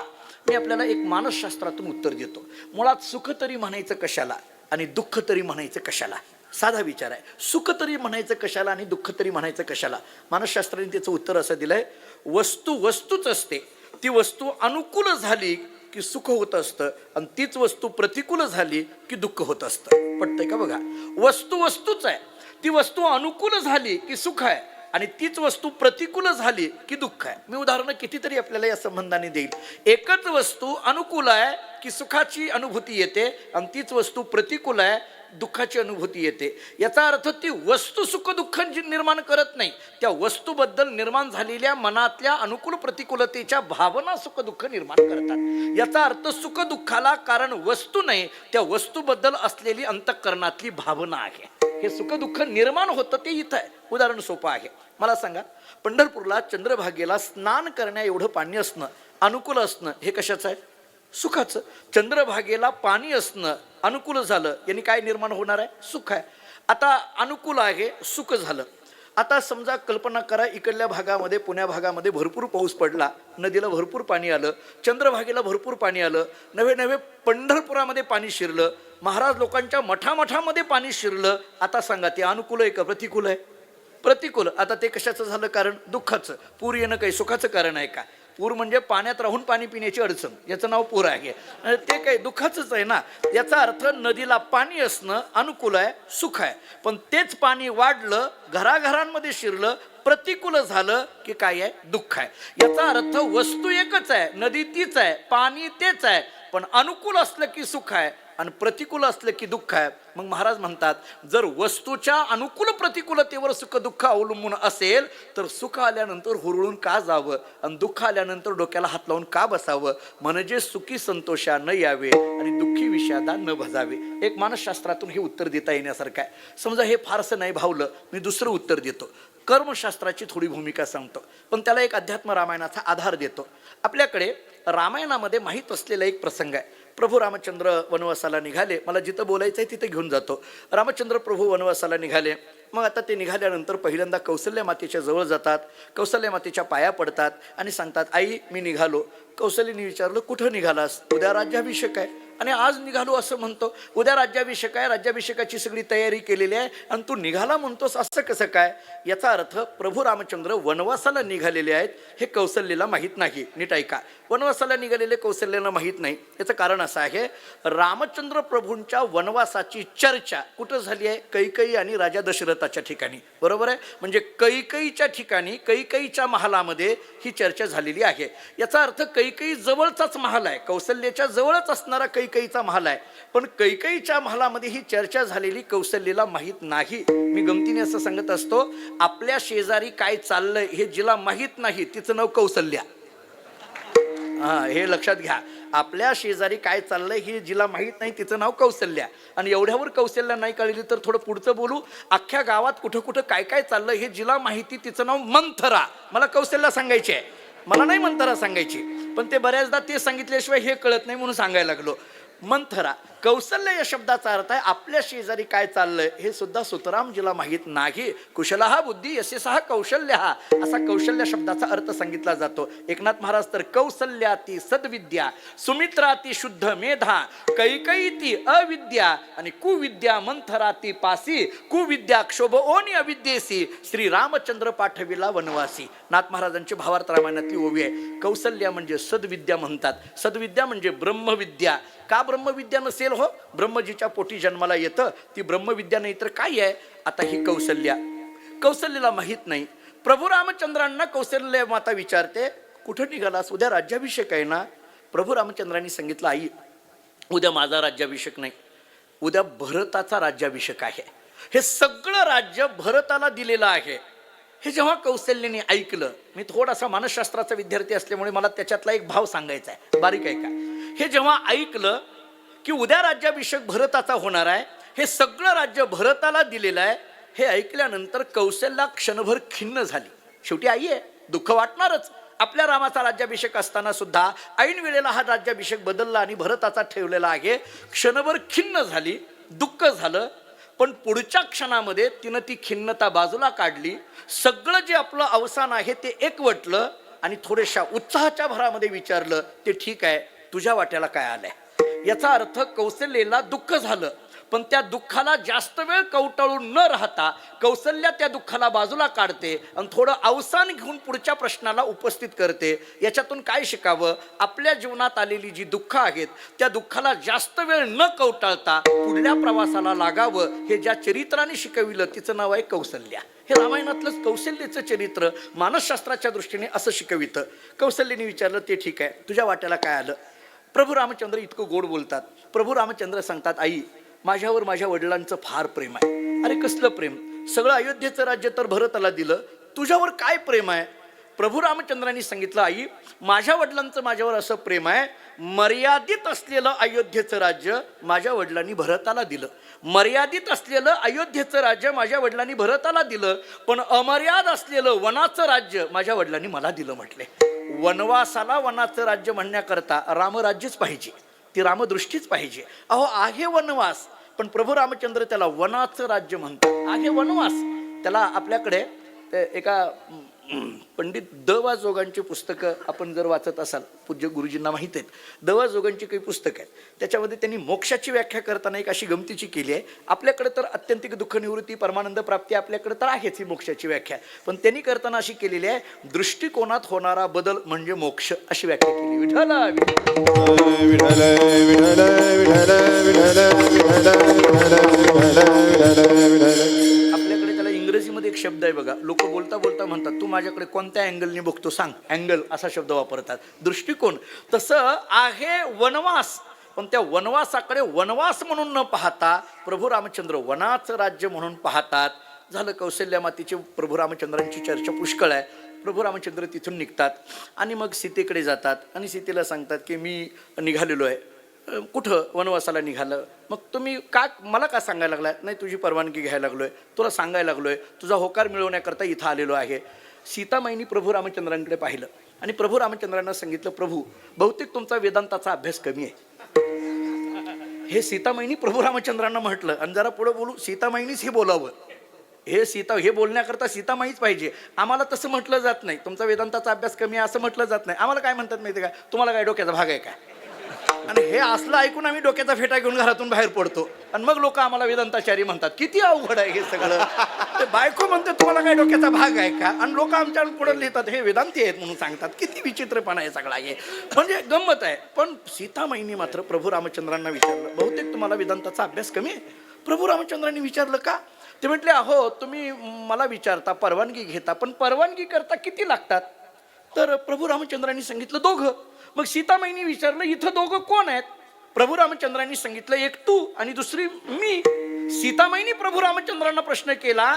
मी आपल्याला एक मानसशास्त्रातून उत्तर देतो. मुळात सुख तरी म्हणायचं कशाला आणि दुःख तरी म्हणायचं कशाला? साधा विचार आहे. सुख तरी म्हणायचं कशाला आणि दुःख तरी म्हणायचं कशाला? मानसशास्त्राने त्याचं उत्तर असं दिलंय, वस्तू वस्तूच असते, ती वस्तू अनुकूल झाली की सुख होत असतं आणि तीच वस्तू प्रतिकूल झाली की दुःख होत असतं. पटतंय का? बघा, वस्तू वस्तूच आहे, ती वस्तू अनुकूल झाली की सुख आहे आणि तीच वस्तू प्रतिकूल झाली की दुःख आहे. मी उदाहरणं कितीतरी आपल्याला या संबंधाने देईल. एकच वस्तू अनुकूल आहे की सुखाची अनुभूती येते आणि तीच वस्तू प्रतिकूल आहे दुःखाची अनुभूती येते. याचा अर्थ ती वस्तू सुख दुःख निर्माण करत नाही, त्या वस्तूबद्दल निर्माण झालेल्या मनातल्या अनुकूल प्रतिकूलतेच्या भावना सुख दुःख निर्माण करतात. याचा अर्थ सुख दुःखाला कारण वस्तू नाही, त्या वस्तूबद्दल असलेली अंतःकरणातली भावना आहे. हे सुख दुःख निर्माण होतं ते इथं आहे. उदाहरण सोपं आहे. मला सांगा, पंढरपूरला चंद्रभागेला स्नान करण्या एवढं पाणी असणं, अनुकूल असणं, हे कशाचं आहे? सुखाचं. चंद्रभागेला पाणी असणं अनुकूल झालं, यांनी काय निर्माण होणार आहे? सुख आहे. आता अनुकूल आहे, सुख झालं. आता समजा कल्पना करा, इकडल्या भागामध्ये पुण्या भागामध्ये भरपूर पाऊस पडला, नदीला भरपूर पाणी आलं, चंद्रभागेला भरपूर पाणी आलं, नवे नवे पंढरपुरामध्ये पाणी शिरलं, महाराज लोकांच्या मठामध्ये पाणी शिरलं. आता सांगा, ते अनुकूल आहे का प्रतिकूल आहे? प्रतिकूल. आता ते कशाचं झालं कारण? दुःखाचं. पूर येणं काही सुखाचं कारण आहे का? पूर म्हणजे पाण्यात राहून पाणी पिण्याची अडचण, याचं नाव पूर आहे. ते काही दुःखाचंच आहे ना. याचा अर्थ नदीला पाणी असणं अनुकूल आहे, सुख आहे. पण तेच पाणी वाढलं, घराघरांमध्ये शिरलं, प्रतिकूल झालं की काय आहे? दुःख आहे. याचा अर्थ वस्तू एकच आहे, नदी तीच आहे, पाणी तेच आहे, पण अनुकूल असलं की सुख आहे आणि प्रतिकूल असलं की दुःख आहे. मग महाराज म्हणतात, जर वस्तूच्या अनुकूल प्रतिकूलतेवर सुख दुःख अवलंबून असेल तर सुख आल्यानंतर हुरळून का जावं आणि दुःख आल्यानंतर डोक्याला हात लावून का बसावं? म्हणजे सुखी संतोषा न यावे आणि दुःखी विषादा न भजावे. एक मानसशास्त्रातून हे उत्तर देता येण्यासारखं आहे. समजा हे फारसं नाही भावलं, मी दुसरं उत्तर देतो. कर्मशास्त्राची थोडी भूमिका सांगतो, पण त्याला एक अध्यात्म रामायणाचा आधार देतो. आपल्याकडे रामायणामध्ये माहीत असलेला एक प्रसंग आहे. प्रभू रामचंद्र वनवासाला निघाले. मला जिथं बोलायचं आहे तिथं घेऊन जातो. रामचंद्र प्रभू वनवासाला निघाले. मग आता ते निघाल्यानंतर पहिल्यांदा कौसल्या मातेच्या जवळ जातात, कौसल्या मातेच्या पाया पडतात आणि सांगतात, आई मी निघालो. कौसल्याने विचारलं, कुठं निघालास? उद्या राज्याभिषेक आहे आणि आज निघालो असं म्हणतो. उद्या राज्याभिषेक आहे, राज्याभिषेकाची सगळी तयारी केलेली आहे आणि तू निघाला म्हणतोस, असं कसं काय? याचा अर्थ प्रभू रामचंद्र वनवासाला निघालेले आहेत हे कौसल्याला माहीत नाही. नीट ऐका, वनवासाला निघालेले कौसल्याला माहीत नाही. याचं कारण असं आहे, रामचंद्र प्रभूंच्या वनवासाची चर्चा कुठं झाली आहे? कैकेयी आणि राजा दशरथाच्या ठिकाणी. बरोबर आहे? म्हणजे कैकेयीच्या ठिकाणी, कैकेयीच्या महालामध्ये ही चर्चा झालेली आहे. याचा अर्थ कैकेयी जवळचाच महाल आहे, कौसल्याच्या जवळच असणारा कैकेयीचा महाल आहे. पण कैकेयीच्या महालामध्ये ही चर्चा झालेली कौसल्याला माहीत नाही. मी गमतीने असं सांगत असतो, आपल्या शेजारी काय चाललंय हे जिला माहीत नाही तिचं नाव कौसल्या. हे लक्षात घ्या. आपल्या शेजारी काय चाललंय हे जिला माहीत नाही तिचं नाव कौसल्या, आणि एवढ्यावर कौशल्या नाही कळली तर थोडं पुढचं बोलू. अख्ख्या गावात कुठं कुठं काय काय चाललं हे जिला माहिती तिचं नाव मंथरा. मला कौशल्या सांगायची आहे, मला नाही मंथरा सांगायची, पण ते बऱ्याचदा ते सांगितल्याशिवाय हे कळत नाही म्हणून सांगायला लागलो. मंथरा. कौशल्य या शब्दाचा अर्थ आहे आपल्या शेजारी काय चाललंय हे सुद्धा सुतरामजीला माहीत नाही. कुशलहा बुद्धी यशसहा कौशल्य, असा कौशल्य शब्दाचा अर्थ सांगितला जातो. एकनाथ महाराज तर कौशल्याती सद्विद्या, सुमित्राती शुद्ध मेधा, कैकयीती अविद्या आणि कुविद्या मंथराती पासी, कुविद्या क्षोभ ओनी अविद्येसी, श्री रामचंद्र पाठविला वनवासी. नाथ महाराजांची भावार्थ रामायणातली ओवी आहे. कौशल्या म्हणजे सद्विद्या म्हणतात. सद्विद्या म्हणजे ब्रह्मविद्या. का ब्रह्मविद्या नसेल हो? ब्रह्मजीच्या पोटी जन्माला येतं, ती ब्रह्मविद्या नाही तर काय आहे? आता ही कौशल्या, कौशल्याला माहीत नाही. प्रभू रामचंद्रांना कौशल्य माता विचारते, कुठं निघालास? उद्या राज्याभिषेक आहे ना? प्रभू रामचंद्रांनी सांगितलं, आई उद्या माझा राज्याभिषेक नाही, उद्या भरताचा राज्याभिषेक आहे. हे सगळं राज्य भरताला दिलेलं आहे. हे जेव्हा कौशल्याने ऐकलं, मी थोडासा मानसशास्त्राचा विद्यार्थी असल्यामुळे मला त्याच्यातला एक भाव सांगायचा आहे, बारीक आहे का. हे जेव्हा ऐकलं की उद्या राज्याभिषेक भरताचा होणार आहे, हे सगळं राज्य भरताला दिलेलं आहे, हे ऐकल्यानंतर कौशल्या क्षणभर खिन्न झाली. शेवटी आई आहे, दुःख वाटणारच. आपल्या रामाचा राज्याभिषेक असताना सुद्धा ऐन वेळेला हा राज्याभिषेक बदलला आणि भरताचा ठेवलेला आहे. क्षणभर खिन्न झाली, दुःख झालं, पण पुढच्या क्षणामध्ये तिनं ती खिन्नता बाजूला काढली. सगळं जे आपलं अवसान आहे ते एकवटलं आणि थोड्याशा उत्साहाच्या भरामध्ये विचारलं, ते ठीक आहे, तुझ्या वाट्याला काय आलंय? याचा अर्थ कौशल्याला दुःख झालं, पण त्या दुःखाला जास्त वेळ कवटाळून न राहता कौशल्या त्या दुःखाला बाजूला काढते आणि थोडं अवसान घेऊन पुढच्या प्रश्नाला उपस्थित करते. याच्यातून काय शिकावं? आपल्या जीवनात आलेली जी दुःख आहेत त्या दुःखाला जास्त वेळ न कवटाळता पुढल्या प्रवासाला लागावं, हे ज्या चरित्राने शिकविलं तिचं नाव आहे कौशल्या. हे रामायणातलंच कौशल्याचं चरित्र मानसशास्त्राच्या दृष्टीने असं शिकवितं. कौशल्याने विचारलं, ते ठीक आहे, तुझ्या वाट्याला काय आलं? प्रभू रामचंद्र इतकं गोड बोलतात. प्रभू रामचंद्र सांगतात, आई माझ्यावर माझ्या वडिलांचं फार प्रेम आहे. अरे कसलं प्रेम? सगळं अयोध्येचं राज्य तर भरताला दिलं, तुझ्यावर काय प्रेम आहे? प्रभू रामचंद्रांनी सांगितलं, आई माझ्या वडिलांचं माझ्यावर असं प्रेम आहे, मर्यादित असलेलं अयोध्येचं राज्य माझ्या वडिलांनी भरताला दिलं, मर्यादित असलेलं अयोध्येचं राज्य माझ्या वडिलांनी भरताला दिलं, पण अमर्याद असलेलं वनाचं राज्य माझ्या वडिलांनी मला दिलं. म्हटले वनवासाला वनाचं राज्य म्हणण्याकरता रामराज्यच पाहिजे, ती रामदृष्टीच पाहिजे. अहो आहे वनवास, पण प्रभू रामचंद्र त्याला वनाचं राज्य म्हणतात. आहे वनवास. त्याला आपल्याकडे एका पंडित द वा जोगांची पुस्तकं आपण जर वाचत असाल, पूज्य गुरुजींना माहीत आहेत, द वा जोगांची काही पुस्तकं आहेत, त्याच्यामध्ये त्यांनी मोक्षाची व्याख्या करताना एक अशी गमतीची केली आहे. आपल्याकडे तर अत्यंतिक दुःख निवृत्ती परमानंद प्राप्ती आपल्याकडे तर आहेच ही मोक्षाची व्याख्या, पण त्यांनी करताना अशी केलेली आहे, दृष्टिकोनात होणारा बदल म्हणजे मोक्ष, अशी व्याख्या केली. विठ्ठल आपल्याकडे त्याला इंग्रजीमध्ये एक शब्द आहे बघा, लोक बोलता बोलता म्हणतात, तू माझ्याकडे कोणत्या अँगलने बघतो सांग, अँगल असा शब्द वापरतात. दृष्टिकोन. तसं आहे वनवास, पण त्या वनवासाकडे वनवास म्हणून न पाहता प्रभू रामचंद्र वनाचं राज्य म्हणून पाहतात. झालं कौशल्या मातेची प्रभू रामचंद्रांची चर्चा पुष्कळ आहे. प्रभू रामचंद्र तिथून निघतात आणि मग सीतेकडे जातात आणि सीतेला सांगतात की मी निघालेलो आहे. कुठं? वनवासाला निघालं. मग तुम्ही का मला का सांगायला लागलाय? नाही तुझी परवानगी घ्यायला लागलोय, तुला सांगायला लागलोय, तुझा होकार मिळवण्याकरता इथं आलेलो आहे. सीतामाईंनी प्रभू रामचंद्रांकडे पाहिलं आणि प्रभू रामचंद्रांना सांगितलं, प्रभू बहुतेक तुमचा वेदांताचा अभ्यास कमी आहे. हे सीतामाईंनी प्रभू रामचंद्रांना म्हटलं. आणि जरा पुढे बोलू, सीतामाईंनीच हे बोलावं. हे बोलण्याकरता सीतामाईच पाहिजे. आम्हाला तसं म्हटलं जात नाही, तुमचा वेदांताचा अभ्यास कमी आहे असं म्हटलं जात नाही. आम्हाला काय म्हणतात माहिती आहे का? तुम्हाला काय डोक्याचा भाग आहे का? आणि हे असलं ऐकून आम्ही डोक्याचा फेटा घेऊन घरातून बाहेर पडतो आणि मग लोक आम्हाला वेदांताचारी म्हणतात. किती अवघड आहे हे सगळं. ते बायको म्हणते तुम्हाला काय डोक्याचा भाग आहे का, आणि लोक आमच्या पुढे लिहितात हे वेदांती आहेत म्हणून सांगतात. किती विचित्रपणा आहे सगळा हे, म्हणजे गंमत आहे. पण सीतामाईंनी मात्र प्रभू रामचंद्रांना विचारलं, बहुतेक तुम्हाला वेदांताचा अभ्यास कमी आहे. प्रभू रामचंद्रांनी विचारलं का? ते म्हटले, अहो तुम्ही मला विचारता, परवानगी घेता, पण परवानगी करता किती लागतात? तर प्रभू रामचंद्रांनी सांगितलं, दोघं. मग सीतामाईंनी विचारलं, इथं दोघं कोण आहेत? प्रभू रामचंद्रांनी सांगितलं, एक तू आणि दुसरी मी. सीतामाईंनी प्रभू रामचंद्रांना प्रश्न केला,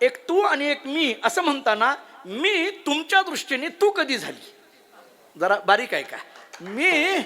एक तू आणि एक मी असं म्हणताना मी तुमच्या दृष्टीने तू कधी झाली? जरा बारीक आहे का? मी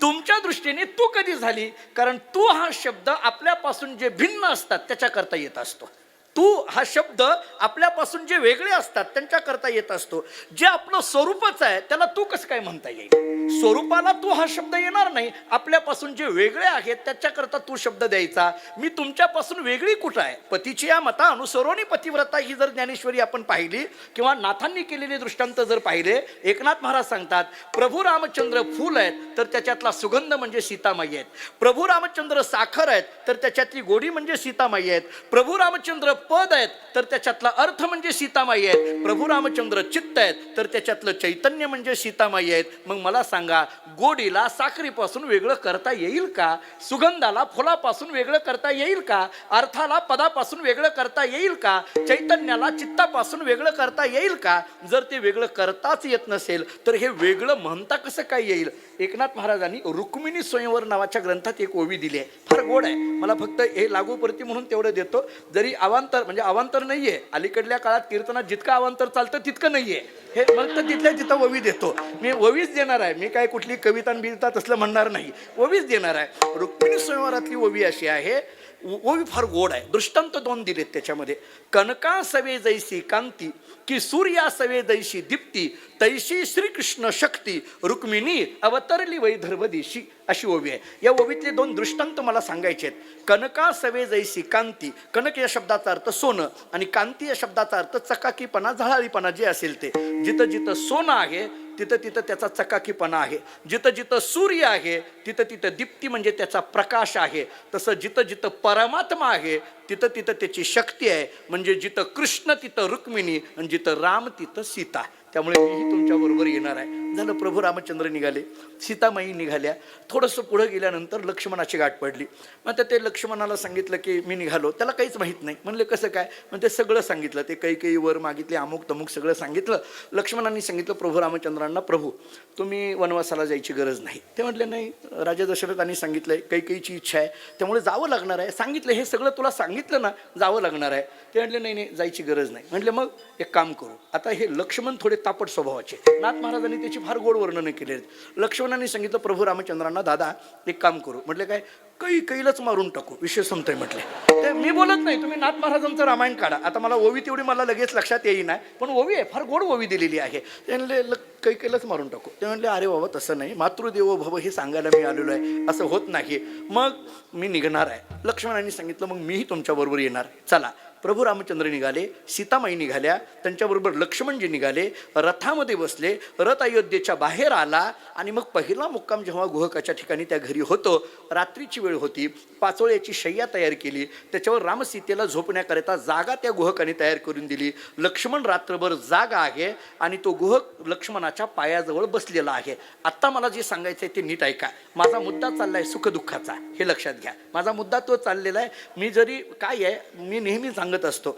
तुमच्या दृष्टीने तू कधी झाली? कारण तू हा शब्द आपल्यापासून जे भिन्न असतात त्याच्याकरता येत असतो. तू हा शब्द आपल्यापासून जे वेगळे असतात त्यांच्याकरता येत असतो. जे आपलं स्वरूपच आहे त्याला तू कसं काय म्हणता येईल? स्वरूपाला तू हा शब्द येणार नाही. आपल्यापासून जे वेगळे आहेत त्याच्याकरता तू शब्द द्यायचा. मी तुमच्यापासून वेगळी कुठं आहे? पतीची या मता अनुसरोनी पतिव्रता ही जर ज्ञानेश्वरी आपण पाहिली किंवा नाथांनी केलेले दृष्टांत जर पाहिले, एकनाथ महाराज सांगतात प्रभू रामचंद्र फूल आहेत तर त्याच्यातला सुगंध म्हणजे सीतामाई आहेत. प्रभू रामचंद्र साखर आहेत तर त्याच्यातली गोडी म्हणजे सीतामाई आहेत. प्रभू रामचंद्र पद आहेत तर त्याच्यातला अर्थ म्हणजे सीतामाई आहेत. प्रभू रामचंद्र चित्त आहेत तर त्याच्यातलं चैतन्य म्हणजे सीतामाई आहेत. मग मला सांगा, गोडीला साखरीपासून वेगळं करता येईल का? सुगंधाला फुलापासून वेगळं करता येईल का? अर्थाला पदापासून वेगळं करता येईल का? चैतन्याला चित्तापासून वेगळं करता येईल का? जर ते वेगळं करताच येत नसेल तर हे वेगळं म्हणता कसं काय येईल? एकनाथ महाराजांनी रुक्मिणी स्वयंवर नावाच्या ग्रंथात एक ओवी दिली आहे, फार गोड आहे. मला फक्त हे लागू पडती म्हणून तेवढं देतो. जरी अवांतर म्हणजे अवांतर नाहीये, अलीकडल्या काळात कीर्तनात जितकं अवांतर चालतं तितकं नाहीये. हे मग तर तिथल्या तिथं ओवी देतो. मी ओवीच देणार आहे. मी काय कुठली कविता बिविता तसलं म्हणणार नाही, ओवीच देणार आहे. रुक्मिणी स्वयंवरातली ओवी अशी आहे, ओवी फार गोड आहे. दृष्टांत 2 दिलेत त्याच्यामध्ये. कनका सवे जैसी कांती की सूर्या सवे जैशी दीप्ती तैशी श्रीकृष्ण शक्ती रुक्मिणी अवतरली वैधर्व दिशी, अशी ओवी आहे. या ओवीतले 2 दृष्टांत मला सांगायचे आहेत. कनका सवे जैसी कांती, कनक या शब्दाचा अर्थ सोनं आणि कांती या शब्दाचा अर्थ चकाकीपणा, झळाळीपणा जे असेल ते. जिथं जिथं सोनं आहे तिथं तिथं त्याचा चकाकीपणा आहे. जिथं जिथं सूर्य आहे तिथं तिथं दीप्ती म्हणजे त्याचा प्रकाश आहे. तसं जिथं जिथं परमात्मा आहे तिथं तिथं त्याची शक्ती आहे. म्हणजे जिथं कृष्ण तिथं रुक्मिणी आणि जिथं राम तिथं सीता. त्यामुळे मीही तुमच्याबरोबर येणार आहे. झालं, प्रभू रामचंद्र निघाले, सीतामाई निघाल्या. थोडंसं पुढं गेल्यानंतर लक्ष्मणाची गाठ पडली. मग आता ते लक्ष्मणाला सांगितलं की मी निघालो. त्याला काहीच माहीत नाही. म्हणले कसं काय? मग ते सगळं सांगितलं. ते काही वर मागितले, अमुक तमुक सगळं सांगितलं. लक्ष्मणांनी सांगितलं प्रभू रामचंद्रांना, प्रभू तुम्ही वनवासाला जायची गरज नाही. ते म्हटले नाही, राजा दशरथांनी सांगितलंय, कैकेयीची इच्छा आहे त्यामुळे जावं लागणार आहे. सांगितलं, हे सगळं तुला सांगितलं ना, जावं लागणार आहे. ते म्हटले नाही नाही, जायची गरज नाही. म्हटले मग एक काम करू. आता हे लक्ष्मण थोडे तापट स्वभावाचे. नाथ महाराजांनी त्याची फार गोड वर्णन केले. लक्ष्मणांनी सांगितलं प्रभू रामचंद्रांना, दादा एक काम करू. म्हटले काय? कैलाच मारून टाकू, विषय संपतोय म्हटले. ते मी बोलत नाही, तुम्ही नाथ महाराजांचं रामायण काढा. आता मला ओवी तेवढी मला लगेच लक्षात येईना, पण ओवी आहे, फार गोड ओवी दिलेली आहे. ते म्हणले कैलाच मारून टाकू. ते म्हणले अरे बाबा तसं नाही, मातृदेवो भव हे सांगायला मी आलेलो आहे, असं होत नाही. मग मी निघणार आहे. लक्ष्मणांनी सांगितलं मग मीही तुमच्याबरोबर येणार. चला. प्रभू रामचंद्र निघाले, सीतामाई निघाल्या, त्यांच्याबरोबर लक्ष्मणजी निघाले, रथामध्ये बसले. रथ अयोध्येच्या बाहेर आला आणि मग पहिला मुक्काम जेव्हा गुहकाच्या ठिकाणी त्या घरी होतो, रात्रीची वेळ होती. पाचोळ्याची शय्या तयार केली, त्याच्यावर रामसीतेला झोपण्याकरिता जागा त्या गुहकाने तयार करून दिली. लक्ष्मण रात्रभर जागा आहे आणि तो गुहक लक्ष्मणाच्या पायाजवळ बसलेला आहे. आत्ता मला जे सांगायचं आहे ते नीट ऐका. माझा मुद्दा चाललाय सुखदुःखाचा, हे लक्षात घ्या. माझा मुद्दा तो चाललेला आहे. मी जरी काय आहे, मी नेहमी सांगत असतो,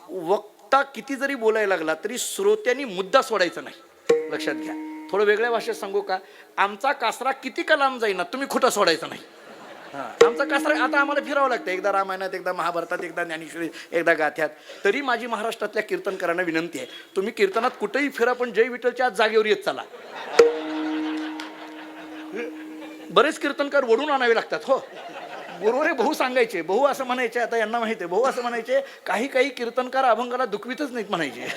वक्ता किती जरी बोलायला लागला तरी श्रोत्यांनी मुद्दा सोडायचा नाही. लक्षात घ्या. थोडं वेगळ्या भाषेत सांगू का? आमचा कासरा किती का लांब जाईना, तुम्ही खोटा सोडायचा नाही. आमचा कासरा आता आम्हाला फिरावं लागतं, एकदा रामायणात, एकदा महाभारतात, एकदा ज्ञानेश्वरी, एकदा गाथ्यात. तरी माझी महाराष्ट्रातल्या कीर्तनकारांना विनंती आहे, तुम्ही कीर्तनात कुठेही फिरा पण जय विठ्ठलच्या आज जागेवर येत चला. बरेच कीर्तनकार वडून आणावे लागतात. हो, गुरुवारी भाऊ सांगायचे, भाऊ असं म्हणायचे, आता यांना माहिती आहे, भाऊ असं म्हणायचे, काही कीर्तनकार अभंगाला दुखवितच नाहीत म्हणायचे.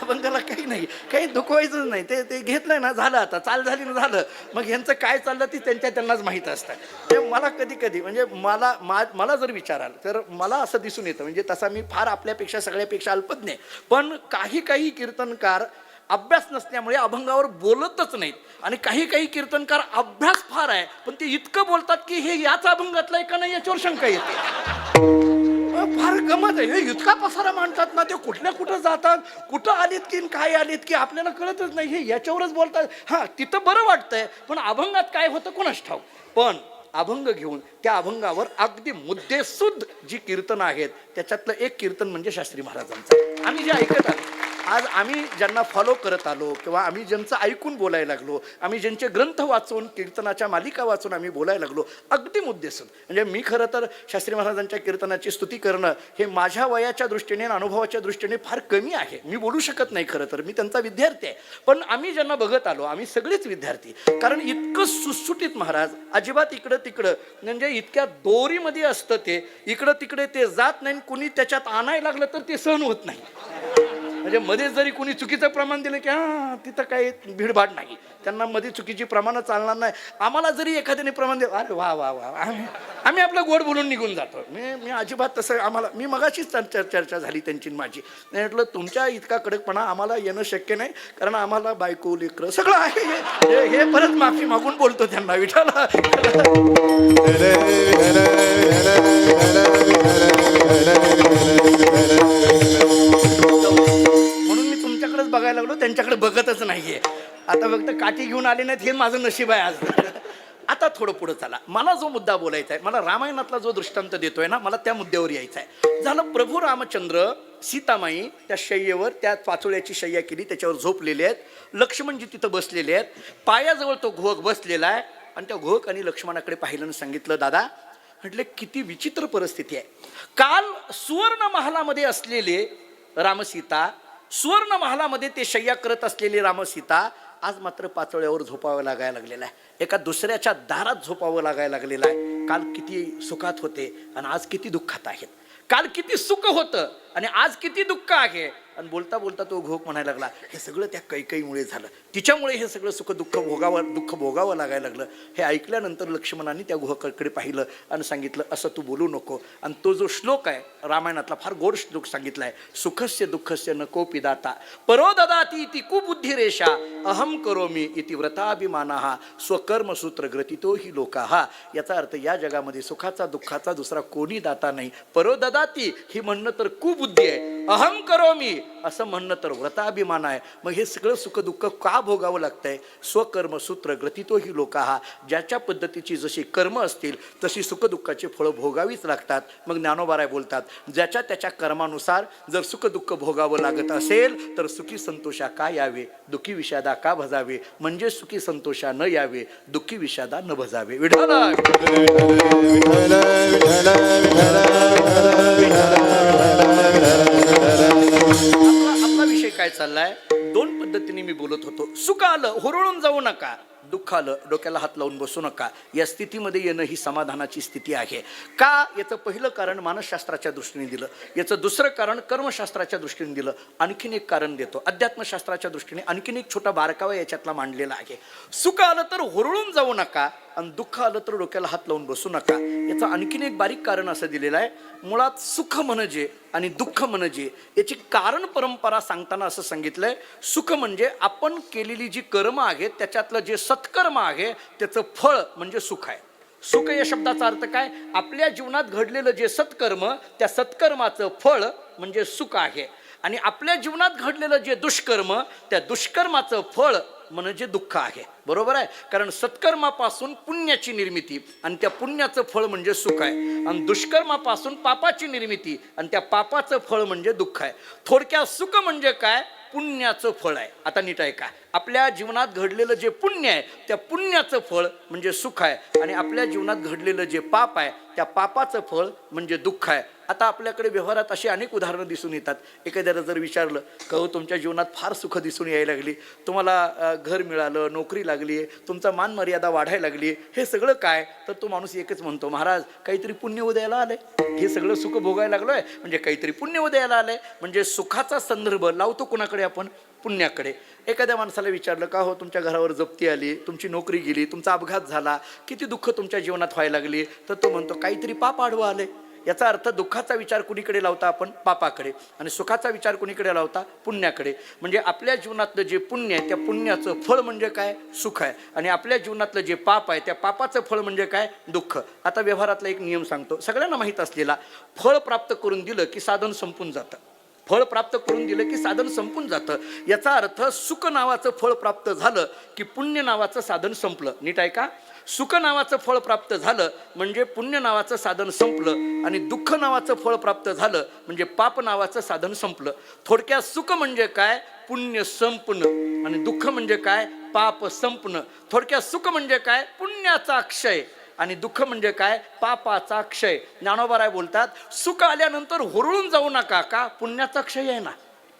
अभंगाला काही नाही, काही दुखवायचंच नाही. ते घेतलंय ना, झालं, आता चाल झाली ना, झालं. मग यांचं काय चाललं ती त्यांनाच माहीत असतं. ते मला कधी म्हणजे मला जर विचाराल तर मला असं दिसून येतं, म्हणजे तसा मी फार आपल्यापेक्षा सगळ्यापेक्षा अल्पज्ञ आहे, पण काही कीर्तनकार अभ्यास नसल्यामुळे अभंगावर बोलतच नाहीत. आणि काही कीर्तनकार अभ्यास फार आहे पण ते इतकं बोलतात की हे याच अभंगातलं आहे का नाही याच्यावर शंका येते. फार गमत आहे. हे इतका पसारा मांडतात ना, ते कुठं जातात, कुठं आलेत की काय आलेत की आपल्याला कळतच नाही. हे याच्यावरच बोलतात. हां, तिथं बरं वाटतंय, पण अभंगात काय होतं कोणास ठाऊक. पण अभंग घेऊन त्या अभंगावर अगदी मुद्देसूद जी कीर्तन आहेत त्याच्यातलं एक कीर्तन म्हणजे शास्त्री महाराजांचं. आम्ही जे ऐकत आलो, आज आम्ही ज्यांना फॉलो करत आलो किंवा आम्ही ज्यांचं ऐकून बोलायला लागलो, आम्ही ज्यांचे ग्रंथ वाचून कीर्तनाच्या मालिका वाचून आम्ही बोलायला लागलो, अगदी मुद्देसूद. म्हणजे मी खरं तर शास्त्री महाराजांच्या कीर्तनाची स्तुती करणं हे माझ्या वयाच्या दृष्टीने आणि अनुभवाच्या दृष्टीने फार कमी आहे. मी बोलू शकत नाही खरं तर, मी त्यांचा विद्यार्थी आहे. पण आम्ही ज्यांना बघत आलो आम्ही सगळेच विद्यार्थी, कारण इतकं सुटसुटीत महाराज, अजिबात इकडं तिकडं, म्हणजे इतक्या दोरीमध्ये असतं ते, इकडं तिकडे ते जात नाही. कुणी त्याच्यात आणायला लागलं तर ते सहन होत नाही. म्हणजे मध्ये जरी कोणी चुकीचं प्रमाण दिलं की हां तिथं काही भीडभाड नाही, त्यांना मध्ये चुकीची प्रमाणं चालणार नाही. आम्हाला जरी एखाद्याने प्रमाण दिलं, अरे वा वा वा, आम्ही आपलं गोड बोलून निघून जातो. मी अजिबात तसं, आम्हाला मी मगाशीच चर्चा झाली त्यांची माझी. म्हटलं तुमच्या इतका कडकपणा आम्हाला येणं शक्य नाही, कारण आम्हाला बायको लेकरं सगळं आहे. हे परत माफी मागून बोलतो त्यांना, विठाला. म्हणून मी तुमच्याकडेच बघायला लागलो, त्यांच्याकडे बघतच नाहीये. आता फक्त काठी घेऊन आले नाहीत हे माझं नशीब आहे आज. आता थोडं पुढं चला. मला जो मुद्दा बोलायचा आहे, मला रामायणातला जो दृष्टांत देतोय ना, मला त्या मुद्द्यावर यायचं आहे. झालं, प्रभू रामचंद्र सीतामाई त्या शय्येवर, त्या पाचोळ्याची शय्या केली, त्याच्यावर झोपलेले आहेत. लक्ष्मणजी तिथं बसलेले आहेत. पायाजवळ तो घोक बसलेला आहे. आणि त्या घोक आणि लक्ष्मणाकडे पाहिलं आणि सांगितलं, दादा, म्हटले किती विचित्र परिस्थिती आहे. काल सुवर्ण महालामध्ये असलेले रामसीता, सुवर्ण महालामध्ये ते शय्या करत असलेले रामसीता, आज मात्र पाचोळ्यावर झोपावं लागायला लागलेलं आहे. एका दुसऱ्याच्या दारात झोपावं लागायला लागलेलं आहे. काल किती सुखात होते आणि आज किती दुःखात आहेत. काल किती सुख होतं आणि आज किती दुःख आहे. आणि बोलता बोलता तो घोक म्हणायला लागला, हे सगळं त्या कैकेयीमुळे झालं, तिच्यामुळे हे सगळं दुःख भोगावं लागायला लागलं. हे ऐकल्यानंतर लक्ष्मणाने त्या घोकाकडे पाहिलं आणि सांगितलं, असं तू बोलू नको. आणि तो जो श्लोक आहे रामायणातला, फार गोड श्लोक सांगितलाय, सुखस्य दुःखस्य न कोपि दाता परो ददाति इति कुबुद्धिरेषा अहम करोमि इति व्रताभिमानः स्वकर्मसूत्र ग्रथितो हि लोकाः. याचा अर्थ, या जगामध्ये सुखाचा दुःखाचा दुसरा कोणी दाता नाही. परो ददाति ही म्हणणं तर कुबुद्धी आहे, अहम करोमि असं म्हणणं तर व्रताभिमान आहे. मग हे सगळं सुख दुःख का भोगावं लागतंय? स्वकर्मसूत्र ग्रथितो ही लोकाः. ज्याच्या पद्धतीची जशी कर्म असतील तशी सुख दुःखाची फळं भोगावीच लागतात. मग ज्ञानोबाराय बोलतात, ज्याच्या त्याच्या कर्मानुसार जर सुख दुःख भोगावं लागत असेल तर सुखी संतोषा का यावे, दुःखी विषादा का भजावे. म्हणजे सुखी संतोषा न यावे, दुःखी विषादा न भजावे. विठ्ठल आपला विषय काय चाललाय? दोन पद्धतीने मी बोलत होतो. सुख आलं हुरळून जाऊ नका, दुःख आलं डोक्याला हात लावून बसू नका. या स्थितीमध्ये येणं ही समाधानाची स्थिती आहे. का? याचं पहिलं कारण मानसशास्त्राच्या दृष्टीने दिलं, याचं दुसरं कारण कर्मशास्त्राच्या दृष्टीने दिलं. आणखीन एक कारण देतो अध्यात्मशास्त्राच्या दृष्टीने, आणखीन एक छोटा बारकावा याच्यातला मांडलेला आहे. सुख आलं तर हुरळून जाऊ नका आणि दुःख आलं तर डोक्याला हात लावून बसू नका. याचं आणखीन एक बारीक कारण असं दिलेलं आहे, मुळात सुख म्हणजे आणि दुःख म्हणजे याची कारण परंपरा सांगताना असं सांगितलंय, सुख म्हणजे आपण केलेली जी कर्म आहेत त्याच्यातलं जे सत्कर्म आहे त्याचं फळ म्हणजे सुख आहे. सुख या शब्दाचा अर्थ काय? आपल्या जीवनात घडलेलं जे सत्कर्म, त्या सत्कर्माचं फळ म्हणजे सुख आहे. आणि आपल्या जीवनात घडलेलं जे दुष्कर्म, त्या दुष्कर्माचं फळ म्हणजे दुःख आहे. बरोबर आहे? कारण सत्कर्मापासून पुण्याची निर्मिती आणि त्या पुण्याचं फळ म्हणजे सुख आहे. आणि दुष्कर्मापासून पापाची निर्मिती आणि त्या पापाचं फळ म्हणजे दुःख आहे. थोडक्यात सुख म्हणजे काय? पुण्याचं फळ आहे. आता नीट ऐका, आपल्या जीवनात घडलेलं जे पुण्य आहे त्या पुण्याचं फळ म्हणजे सुख आहे. आणि आपल्या जीवनात घडलेलं जे पाप आहे त्या पापाचं फळ म्हणजे दुःख आहे. आता आपल्याकडे व्यवहारात अशी अनेक उदाहरणं दिसून येतात. एखाद्याला जर विचारलं, कहू तुमच्या जीवनात फार सुख दिसून यायला लागली, तुम्हाला घर मिळालं, नोकरी लागली, तुमचा मान मर्यादा वाढायला लागली, हे सगळं काय? तर तो माणूस एकच म्हणतो, महाराज काहीतरी पुण्य उदयाला आलंय, हे सगळं सुख भोगायला लागलोय म्हणजे काहीतरी पुण्य उदयाला आलंय. म्हणजे सुखाचा संदर्भ लावतो कोणाकडे आपण? पुण्याकडे. एखाद्या माणसाला विचारलं, का हो तुमच्या घरावर जप्ती आली, तुमची नोकरी गेली, तुमचा अपघात झाला, किती दुःख तुमच्या जीवनात व्हायला लागली, तर तो म्हणतो काहीतरी पाप आडवं आलंय. याचा अर्थ दुःखाचा विचार कुणीकडे लावता आपण? पापाकडे. आणि सुखाचा विचार कुणीकडे लावता? पुण्याकडे. म्हणजे आपल्या जीवनातलं जे पुण्य आहे त्या पुण्याचं फळ म्हणजे काय? सुख आहे. आणि आपल्या जीवनातलं जे पाप आहे त्या पापाचं फळ म्हणजे काय? दुःख. आता व्यवहारातला एक नियम सांगतो, सगळ्यांना माहीत असलेला, फळ प्राप्त करून दिलं की साधन संपून जातं. फळ प्राप्त करून दिलं की साधन संपून जातं. याचा अर्थ सुख नावाचं फळ प्राप्त झालं की पुण्य नावाचं साधन संपलं. नीट ऐका, सुख नावाचं फळ प्राप्त झालं म्हणजे पुण्य नावाचं साधन संपलं. आणि दुःख नावाचं फळ प्राप्त झालं म्हणजे पाप नावाचं साधन संपलं. थोडक्यात सुख म्हणजे काय? पुण्य संपणं, आणि दुःख म्हणजे काय? पाप संपणं. थोडक्यात सुख म्हणजे काय? पुण्याचा क्षय, आणि दुःख म्हणजे काय? पापाचा क्षय. ज्ञानोबा बोलतात, सुख आल्यानंतर हुरळून जाऊ नका, का? पुण्याचा क्षय आहे ना.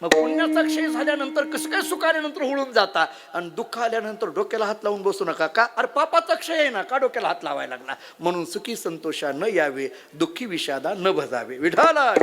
मग पुण्याचा क्षय झाल्यानंतर कसं काय सुख आल्यानंतर हुळून जाता, आणि दुःख आल्यानंतर डोक्याला हात लावून बसू नका, का? अरे पापाचा क्षय आहे ना, का डोक्याला हात लावायला लागला? म्हणून सुखी संतोषा न यावे, दुःखी विषादा न भजावे. विठाला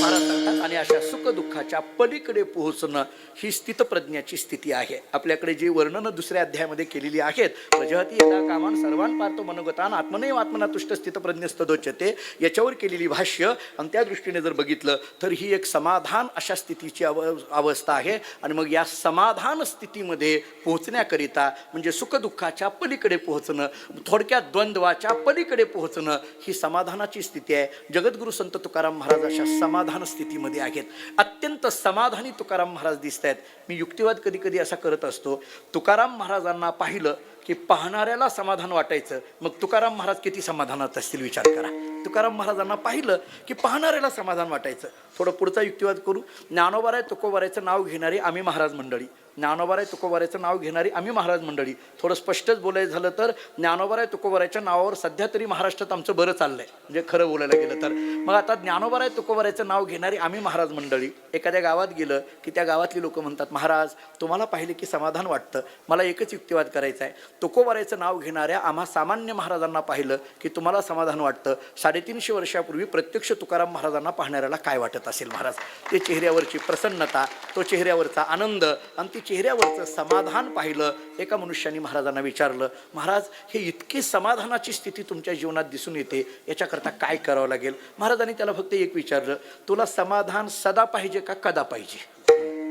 महाराज सांगतात, आणि अशा सुख दुःखाच्या पलीकडे पोहोचणं ही स्थितप्रज्ञाची स्थिती आहे. आपल्याकडे जी वर्णनं दुसऱ्या अध्यायामध्ये केलेली आहेत, प्रजहती यदा कामान सर्वान पार्थ मनोगतान आत्मनैव आत्मना तुष्ट स्थितप्रज्ञस्तदोच्यते, याच्यावर केलेली भाष्य, आणि त्या दृष्टीने जर बघितलं तर ही एक समाधान अशा स्थितीची अवस्था आहे. आणि मग या समाधान स्थितीमध्ये पोहोचण्याकरिता म्हणजे सुखदुःखाच्या पलीकडे पोहोचणं, थोडक्यात द्वंद्वाच्या पलीकडे पोहोचणं, ही समाधानाची स्थिती आहे. जगद्गुरु संत तुकाराम महाराज अशा समाधान स्थितीमध्ये आहेत. अत्यंत समाधानी तुकाराम महाराज दिसत आहेत. मी युक्तिवाद कधी कधी असा करत असतो, तुकाराम महाराजांना पाहिलं की पाहणाऱ्याला समाधान वाटायचं, मग तुकाराम महाराज किती समाधानात असतील विचार करा. तुकाराम महाराजांना पाहिलं की पाहणाऱ्याला समाधान वाटायचं. थोडं पुढचा युक्तिवाद करू. ज्ञानोबाराय तुकोबारायचं नाव घेणारी आम्ही महाराज मंडळी, ज्ञानोबाराय तुकोबारायचं नाव घेणारी आम्ही महाराज मंडळी. थोडं स्पष्टच बोलायचं झालं तर ज्ञानोबाराय तुकोबारायच्या नावावर सध्या तरी महाराष्ट्रात आमचं बरं चाललंय, म्हणजे खरं बोलायला गेलं तर. मग आता ज्ञानोबाराय तुकोबारायचं नाव घेणारी आम्ही महाराज मंडळी एखाद्या गावात गेलं की त्या गावातली लोक म्हणतात, महाराज तुम्हाला पाहिले की समाधान वाटतं. मला एकच युक्तिवाद करायचा आहे, तुकोबारायचं नाव घेणाऱ्या आम्हा सामान्य महाराजांना पाहिलं की तुम्हाला समाधान वाटतं. 350 वर्षापूर्वी प्रत्यक्ष तुकाराम महाराजांना पाहणाऱ्याला काय वाटत असेल महाराज? ते चेहऱ्यावरची प्रसन्नता, तो चेहऱ्यावरचा आनंद आणि ती चेहऱ्यावरचं समाधान पाहिलं. एका मनुष्याने महाराजांना विचारलं, महाराज हे इतकी समाधानाची स्थिती तुमच्या जीवनात दिसून येते, याच्याकरता काय करावं लागेल? महाराजांनी त्याला फक्त एक विचारलं, तुला समाधान सदा पाहिजे का कदा पाहिजे?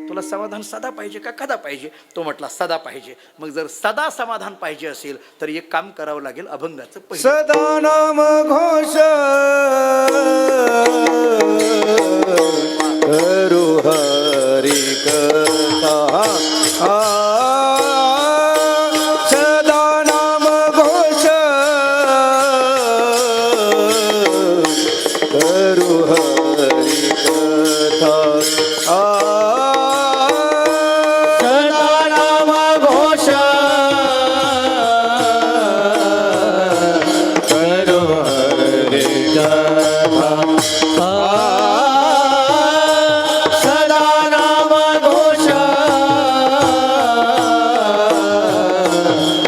तुला समाधान सदा पाहिजे का कदा पाहिजे? तो म्हटला सदा पाहिजे. मग जर सदा समाधान पाहिजे असेल तर एक काम करावं लागेल, अभंगाचं पहिलं. सदा नाम घोष करू हरि कथा, सदा नाम घोष करू हरि कथा, सदा नाम घोष करू हरि कथा, सदा नाम घोष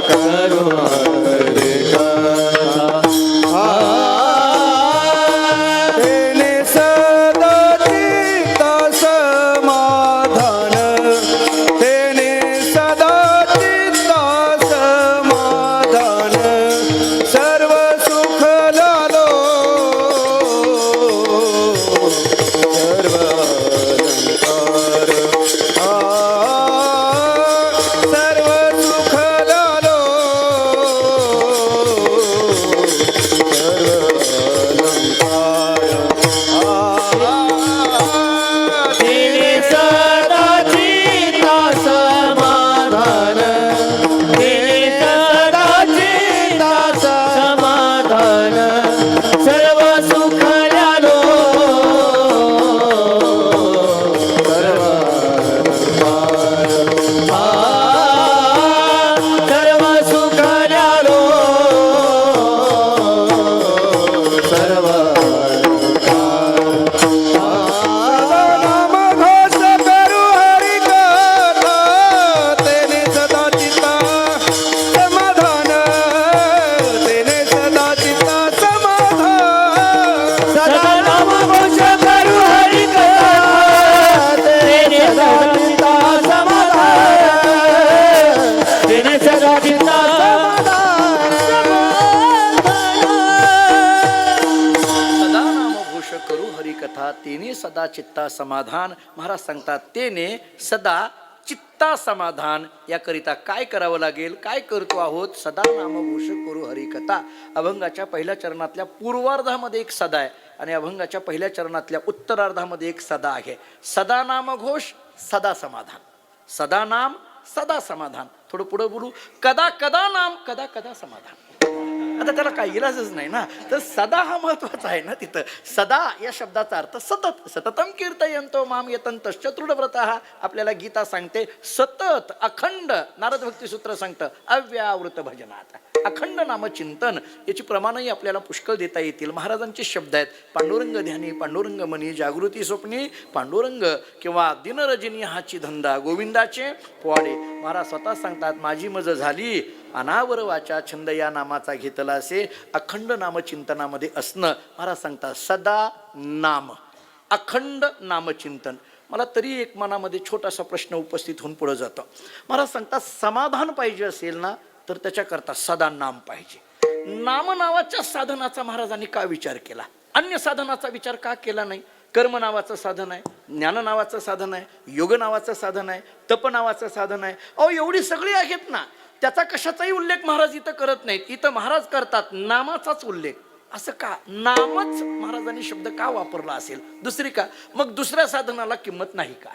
करू हरि कथा, तेने सदा चित्त समाधान, तेने सदा चित्त समाधान, सर्व सुख लालो सर्व अलंकार, सर्व सुख लालो सर्व अलंकार, तेने सदा चित्त समाधान, तेने सदा चित्त समाधान, सर्व सुख लालो सर्व अलंकार, सर्व सुख लालो सर्व नाम घोष करू हरि कथा, तेने सदा चित्ता समाधान, तेने सदा चित्ता समाधान, सदा नाम घोष करू हरि कथा, तेने सदा चित्ता समाधान, तेने सदा चित्ता सदा नाम घोष करू हरिकथा, तेने सदा चित्ता समाधान. महाराज सांगतात, तेने सदा चित्ता समाधान, याकरिता काय करावं लागेल? काय करतो आहोत? सदा नाम घोष करू हरिकथा. अभंगाच्या पहिल्या चरणातल्या पूर्वार्धामध्ये एक सदा आहे, आणि अभंगाच्या पहिल्या चरणातल्या उत्तरार्धामध्ये एक सदा आहे. सदा नाम घोष, सदा समाधान. सदा नाम, सदा समाधान. थोडं पुढं बोलू, कदा कदा नाम, कदा कदा समाधान. आता त्याला काही इलाजच नाही ना. तर सदा हा महत्वाचा आहे ना तिथं. सदा या शब्दाचा अर्थ सतत. सततम कीर्तयंतो माम यतंत चतुर्व्रत आपल्याला गीता सांगते. सतत अखंड नारद भक्ती सूत्र सांगतं अव्यावृत भजनात अखंड नामचिंतन याची प्रमाणही आपल्याला पुष्कळ देता येतील. महाराजांचे शब्द आहेत. पांडुरंग ध्यानी पांडुरंग मनी जागृती स्वप्नी पांडुरंग किंवा दिनरजनी हाची धंदा गोविंदाचे पोवाडे. महाराज स्वतः सांगतात माझी मज झाली अनावर वाचा छंद या नामाचा घेतला असे. अखंड नामचिंतनामध्ये असणं. महाराज सांगतात सदा नाम अखंड नामचिंतन. मला तरी एक मनामध्ये छोटासा प्रश्न उपस्थित होऊन पुढे जातो. महाराज सांगतात समाधान पाहिजे असेल ना तर त्याच्याकरता सदा नाम पाहिजे. नाम नावाच्या साधनाचा महाराजांनी का विचार केला? अन्य साधनाचा विचार का केला नाही? कर्म नावाचं साधन आहे, ज्ञान नावाचं साधन आहे, योग नावाचं साधन आहे, तप नावाचं साधन आहे. अहो एवढी सगळी आहेत ना. त्याचा कशाचाही उल्लेख महाराज इथं करत नाहीत. इथं महाराज करतात नामाचाच उल्लेख. असं का? नामच महाराजांनी शब्द का वापरला असेल? दुसरी का? मग दुसऱ्या साधनाला किंमत नाही का?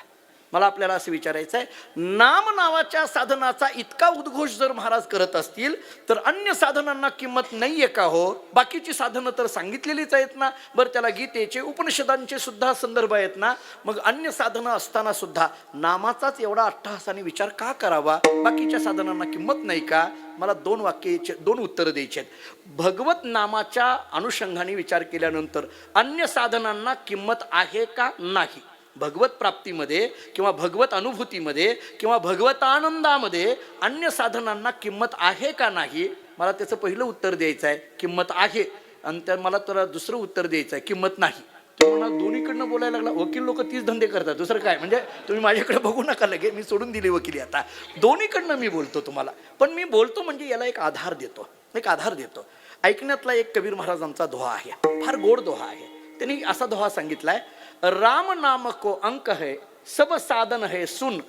मला आपल्याला असं विचारायचं आहे. नाम नावाच्या साधनाचा इतका उद्घोष जर महाराज करत असतील तर अन्य साधनांना किंमत नाहीये का हो? बाकीची साधनं तर सांगितलेलीच आहेत ना. बरं त्याला गीतेचे उपनिषदांचे सुद्धा संदर्भ आहेत ना. मग अन्य साधनं असताना सुद्धा नामाचाच एवढा अट्टहासाने विचार का करावा? बाकीच्या साधनांना किंमत नाही का? मला दोन उत्तरं द्यायची आहेत. भगवत नामाच्या अनुषंगाने विचार केल्यानंतर अन्य साधनांना किंमत आहे का नाही? भगवत प्राप्तीमध्ये किंवा भगवत अनुभूतीमध्ये किंवा भगवतानंदामध्ये अन्य साधनांना किंमत आहे का नाही? मला त्याचं पहिलं उत्तर द्यायचं आहे किंमत आहे. आणि त्या मला तर दुसरं उत्तर द्यायचं आहे किंमत नाही. तुम्ही मला दोन्हीकडनं बोलायला लागला. वकील लोक तीच धंदे करतात. दुसरं काय? म्हणजे तुम्ही माझ्याकडे बघू नका लगे. मी सोडून दिली वकिली आता. दोन्हीकडनं मी बोलतो तुम्हाला. पण मी बोलतो म्हणजे याला एक आधार देतो. ऐकण्यातला एक कबीर महाराजांचा दोहा आहे. फार गोड दोहा आहे. त्यांनी असा दोहा सांगितलाय. राम नाम को अंक है सब साधन है सुन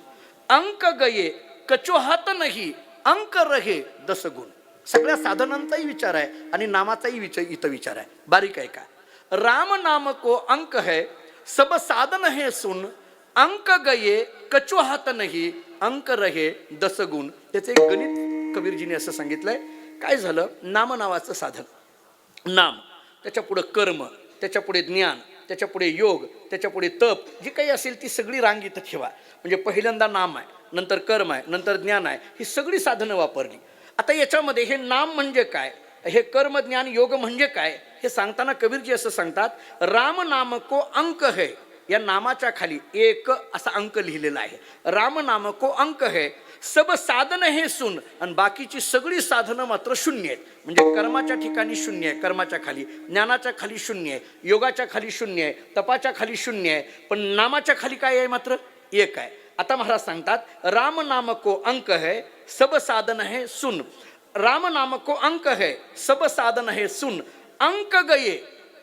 अंक गये कचो हात नाही अंक रहे 10 गुण. सगळ्या साधनांचाही विचार आहे आणि नामाचाही इथं विचार आहे. बारीक आहे का? राम नाम को अंक है सब साधन है सुन अंक गये कचो हात नाही अंक रहे 10 गुण. त्याचे एक गणित कबीरजीने असं सांगितलंय. काय झालं? नाम नावाचं साधन, नाम, त्याच्या पुढे कर्म, त्याच्या पुढे ज्ञान, त्याच्या पुढे योग, त्याच्या पुढे तप, जी काही असेल ती सगळी रांग इथं ठेवा. म्हणजे पहिल्यांदा नाम आहे, नंतर कर्म आहे, नंतर ज्ञान आहे. ही सगळी साधनं वापरली. आता याच्यामध्ये हे नाम म्हणजे काय, हे कर्म ज्ञान योग म्हणजे काय हे सांगताना कबीरजी असं सांगतात. राम नाम को अंक है. या नामाच्या खाली एक असा अंक लिहिलेला आहे. राम नाम को अंक है सब साधन हे सुन. आणि बाकीची सगळी साधनं मात्र शून्य आहेत. म्हणजे कर्माच्या ठिकाणी शून्य आहे, कर्माच्या खाली, ज्ञानाच्या खाली शून्य आहे, योगाच्या खाली शून्य आहे, तपाच्या खाली शून्य आहे. पण नामाच्या खाली काय आहे? मात्र एक आहे. आता महाराज सांगतात राम नाम को अंक है सब साधन है सुन. राम नाम को अंक है सब साधन है सुन अंक गये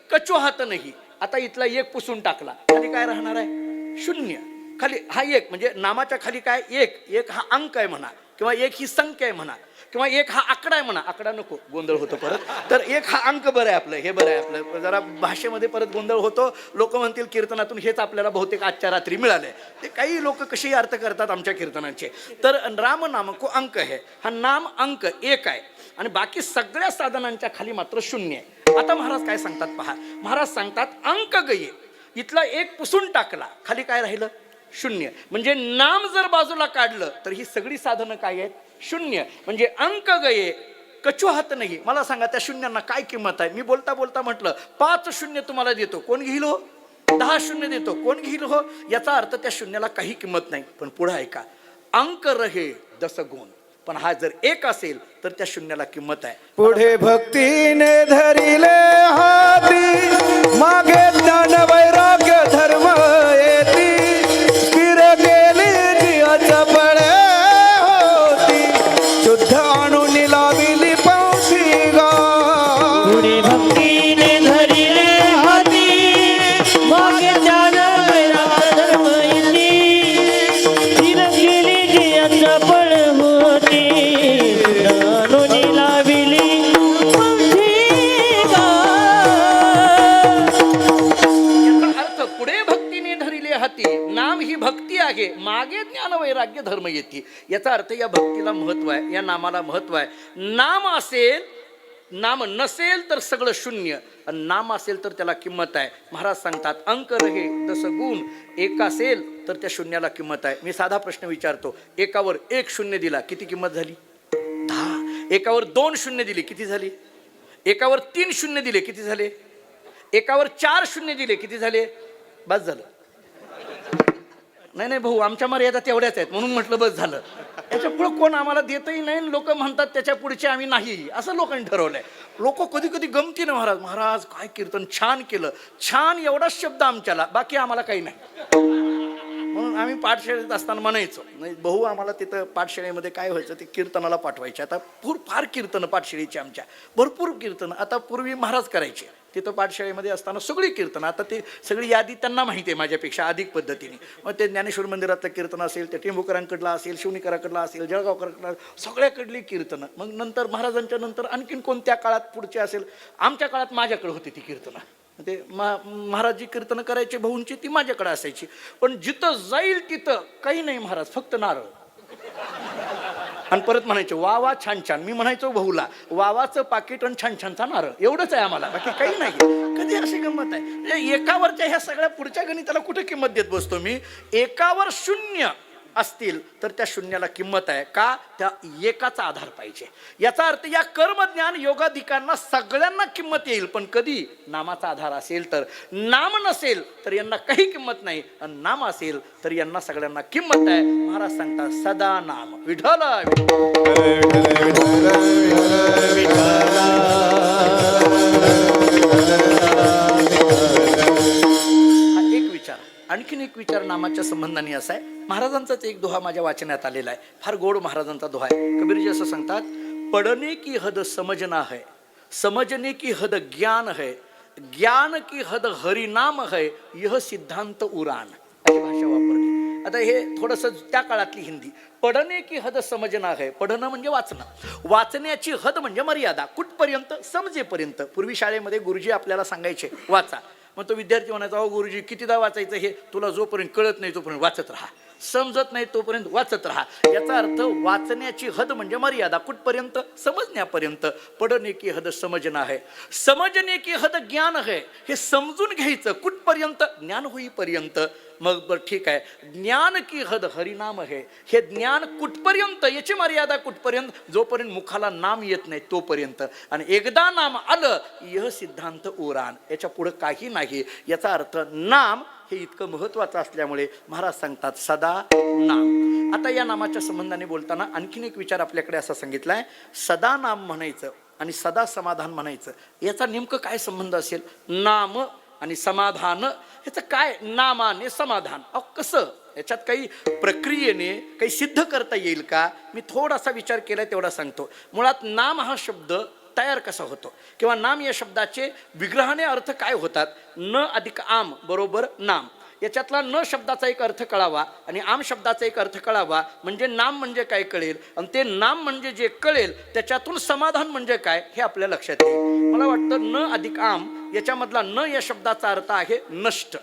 कचो हात नाही. आता इथला एक पुसून टाकला, खाली काय राहणार आहे? शून्य. खाली हा एक, म्हणजे नामाच्या खाली काय? एक हा अंक आहे म्हणा, किंवा एक ही संख्या आहे म्हणा, किंवा एक हा आकडा आहे म्हणा. आकडा नको, गोंधळ होतो परत. तर एक हा अंक बरं आहे आपलं, हे बरं आहे आपलं. जरा भाषेमध्ये परत गोंधळ होतो. लोक म्हणतील कीर्तनातून हेच आपल्याला बहुतेक आजच्या रात्री मिळालंय. ते काही लोक कसेही अर्थ करतात आमच्या कीर्तनाचे. तर राम नाम को अंक आहे. हा नाम अंक एक आहे आणि बाकी सगळ्या साधनांच्या खाली मात्र शून्य आहे. आता महाराज काय सांगतात पहा. महाराज सांगतात अंक गये. इथला एक पुसून टाकला, खाली काय राहिलं? शून्य. म्हणजे नाम जर बाजूला काढलं तर ही सगळी साधनं काय आहेत? शून्य. म्हणजे अंक गये कचो हात नाही. मला सांगा त्या शून्यांना काय किंमत आहे? मी बोलता बोलता म्हटलं 5 शून्य तुम्हाला देतो, कोण घेईल हो? 10 शून्य देतो, कोण घेईल हो? याचा अर्थ त्या शून्याला काही किंमत नाही. पण पुढे ऐका, अंक रहे 10 गुण. पण हा जर एक असेल तर त्या शून्याला किंमत आहे. पुढे भक्तीने धरिले हाती मागे ज्ञान वैराग्य धर्म येती स्थिर केली जियाच्या पळे होती शुद्ध आणून लाविली पावती गा. पुढे भक्तीने धरिले हाती मागे ज्ञान वैराग्य धर्म येती स्थिर केली जियाच्या पळे होती आणून लाविली नाम ही भक्ती आहे, मागे ज्ञान वैराग्य धर्म येते. याचा अर्थ या भक्तीला महत्व आहे, या नामाला महत्व आहे. नाम असेल नाम नसेल तर सगळं शून्य, आणि नाम असेल तर त्याला किंमत आहे. महाराज सांगतात अंक रहे दस गुण, एक असेल तर त्या शून्याला किंमत आहे. मी साधा प्रश्न विचारतो, एकावर 1 शून्य दिला किती किंमत झाली? 10. एकावर 2 शून्य दिली किती झाली? एकावर 3 शून्य दिले किती झाले? एकावर 4 शून्य दिले किती झाले? बस झालं. नाही भाऊ, आमच्या मर्यादा तेवढ्याच आहेत म्हणून म्हटलं बस झालं. याच्या पुढे कोण आम्हाला देतही नाही, लोक म्हणतात त्याच्या पुढचे आम्ही नाही, असं लोकांनी ठरवलंय. लोक कधी कधी गमतीनं महाराज काय कीर्तन छान केलं, छान एवढाच शब्द आमच्याला, बाकी आम्हाला काही नाही. म्हणून आम्ही पाठशाळेत असताना म्हणायचो, नाही भाऊ आम्हाला तिथं पाठशाळेमध्ये काय व्हायचं ते कीर्तनाला पाठवायचे. आता फार कीर्तनं पाठशाळेची आमच्या, भरपूर कीर्तनं. आता पूर्वी महाराज करायचे तिथं पाठशाळेमध्ये असताना सगळी कीर्तनं. आता ते सगळी यादी त्यांना माहिती आहे माझ्यापेक्षा अधिक पद्धतीने. मग ते ज्ञानेश्वर मंदिरातलं कीर्तन असेल, ते टेंभुकरांकडलं असेल, शिवणीकरांकडलं असेल, जळगावकरांकडलं, सगळ्याकडली कीर्तनं. मग नंतर महाराजांच्या नंतर आणखीन कोणत्या काळात पुढचे असेल, आमच्या काळात माझ्याकडे होती ती कीर्तनं. ते महाराज जी कीर्तनं करायचे भाऊंची ती माझ्याकडे असायची. पण जिथं जाईल तिथं काही नाही महाराज, फक्त नारळ. आणि परत म्हणायचे वा वा छान छान. मी म्हणायचो भाऊला वावाचं पाकिट आणि छान छानचा नारळ, एवढंच आहे आम्हाला, बाकी काही नाही. कधी अशी गंमत आहे. म्हणजे एकावरच्या ह्या सगळ्या पुढच्या गणिताला कुठे किंमत देत बसतो मी? एकावर 0 असतील तर त्या शून्याला किंमत आहे का? त्या एकाचा आधार पाहिजे. याचा अर्थ या कर्मज्ञान योगाधिकांना सगळ्यांना किंमत येईल, पण कधी? नामाचा आधार असेल तर. नाम नसेल तर यांना काही किंमत नाही, आणि नाम असेल तर यांना सगळ्यांना किंमत आहे. महाराज सांगतात सदा नाम विठ्ठल आणखीन एक विचार नामाच्या संबंधाने असा आहे. महाराजांचाच एक दोहा माझ्या वाचण्यात आलेला आहे, फार गोड महाराजांचा दोहा आहे. कबीरजी असं सांगतात, पढ़ने की हद समझना है, समझने की हद ज्ञान है, ज्ञान की हद हरिनाम है, यह सिद्धांत उरान. अशी भाषा वापरली. आता हे थोडंसं त्या काळातली हिंदी. पढ़ने की हद समझना है, पढ़णं म्हणजे वाचणं, वाचण्याची हद म्हणजे मर्यादा, कुठपर्यंत? समजेपर्यंत. पूर्वी शाळेमध्ये गुरुजी आपल्याला सांगायचे वाचा. मग तो विद्यार्थी म्हणायचा, अहो गुरुजी कितीदा वाचायचं हे? तुला जोपर्यंत कळत नाही तोपर्यंत वाचत राहा, समजत नाही तोपर्यंत वाचत राहा. याचा अर्थ वाचण्याची हद म्हणजे मर्यादा, कुठपर्यंत? समजण्यापर्यंत. पढ़ने की हद समजना है, समजने की हद ज्ञान है, हे समजून घ्यायचं कुठपर्यंत? ज्ञान होईपर्यंत. मग बरं ठीक आहे, ज्ञान की हद हरिनाम आहे, हे ज्ञान कुठपर्यंत? याची मर्यादा कुठपर्यंत? जोपर्यंत मुखाला नाम येत नाही तोपर्यंत. आणि एकदा नाम आलं यह सिद्धांत उरान, याच्या पुढे काही नाही. याचा अर्थ नाम हे इतकं महत्वाचं असल्यामुळे महाराज सांगतात सदा नाम. आता या नामाच्या संबंधाने बोलताना आणखीन एक विचार आपल्याकडे असा सांगितलाय, सदा नाम म्हणायचं आणि सदा समाधान म्हणायचं, याचा नेमकं काय संबंध असेल? नाम आणि समाधान ह्याचं काय? नामाने समाधान कसं? याच्यात काही प्रक्रियेने काही सिद्ध करता येईल का? मी थोडासा विचार केला तेवढा सांगतो. मुळात नाम हा शब्द तयार कसा होतो, किंवा नाम या शब्दाचे विग्रहाने अर्थ काय होतात? न अधिक आम बरोबर नाम. याच्यातला न शब्दाचा एक अर्थ कळावा आणि आम शब्दाचा एक अर्थ कळावा, म्हणजे नाम म्हणजे काय कळेल, आणि ते नाम म्हणजे जे कळेल त्याच्यातून समाधान म्हणजे काय हे आपल्या लक्षात येईल. मला वाटतं न अधिक आम याच्यामधला न या शब्दाचा अर्थ आहे नष्ट.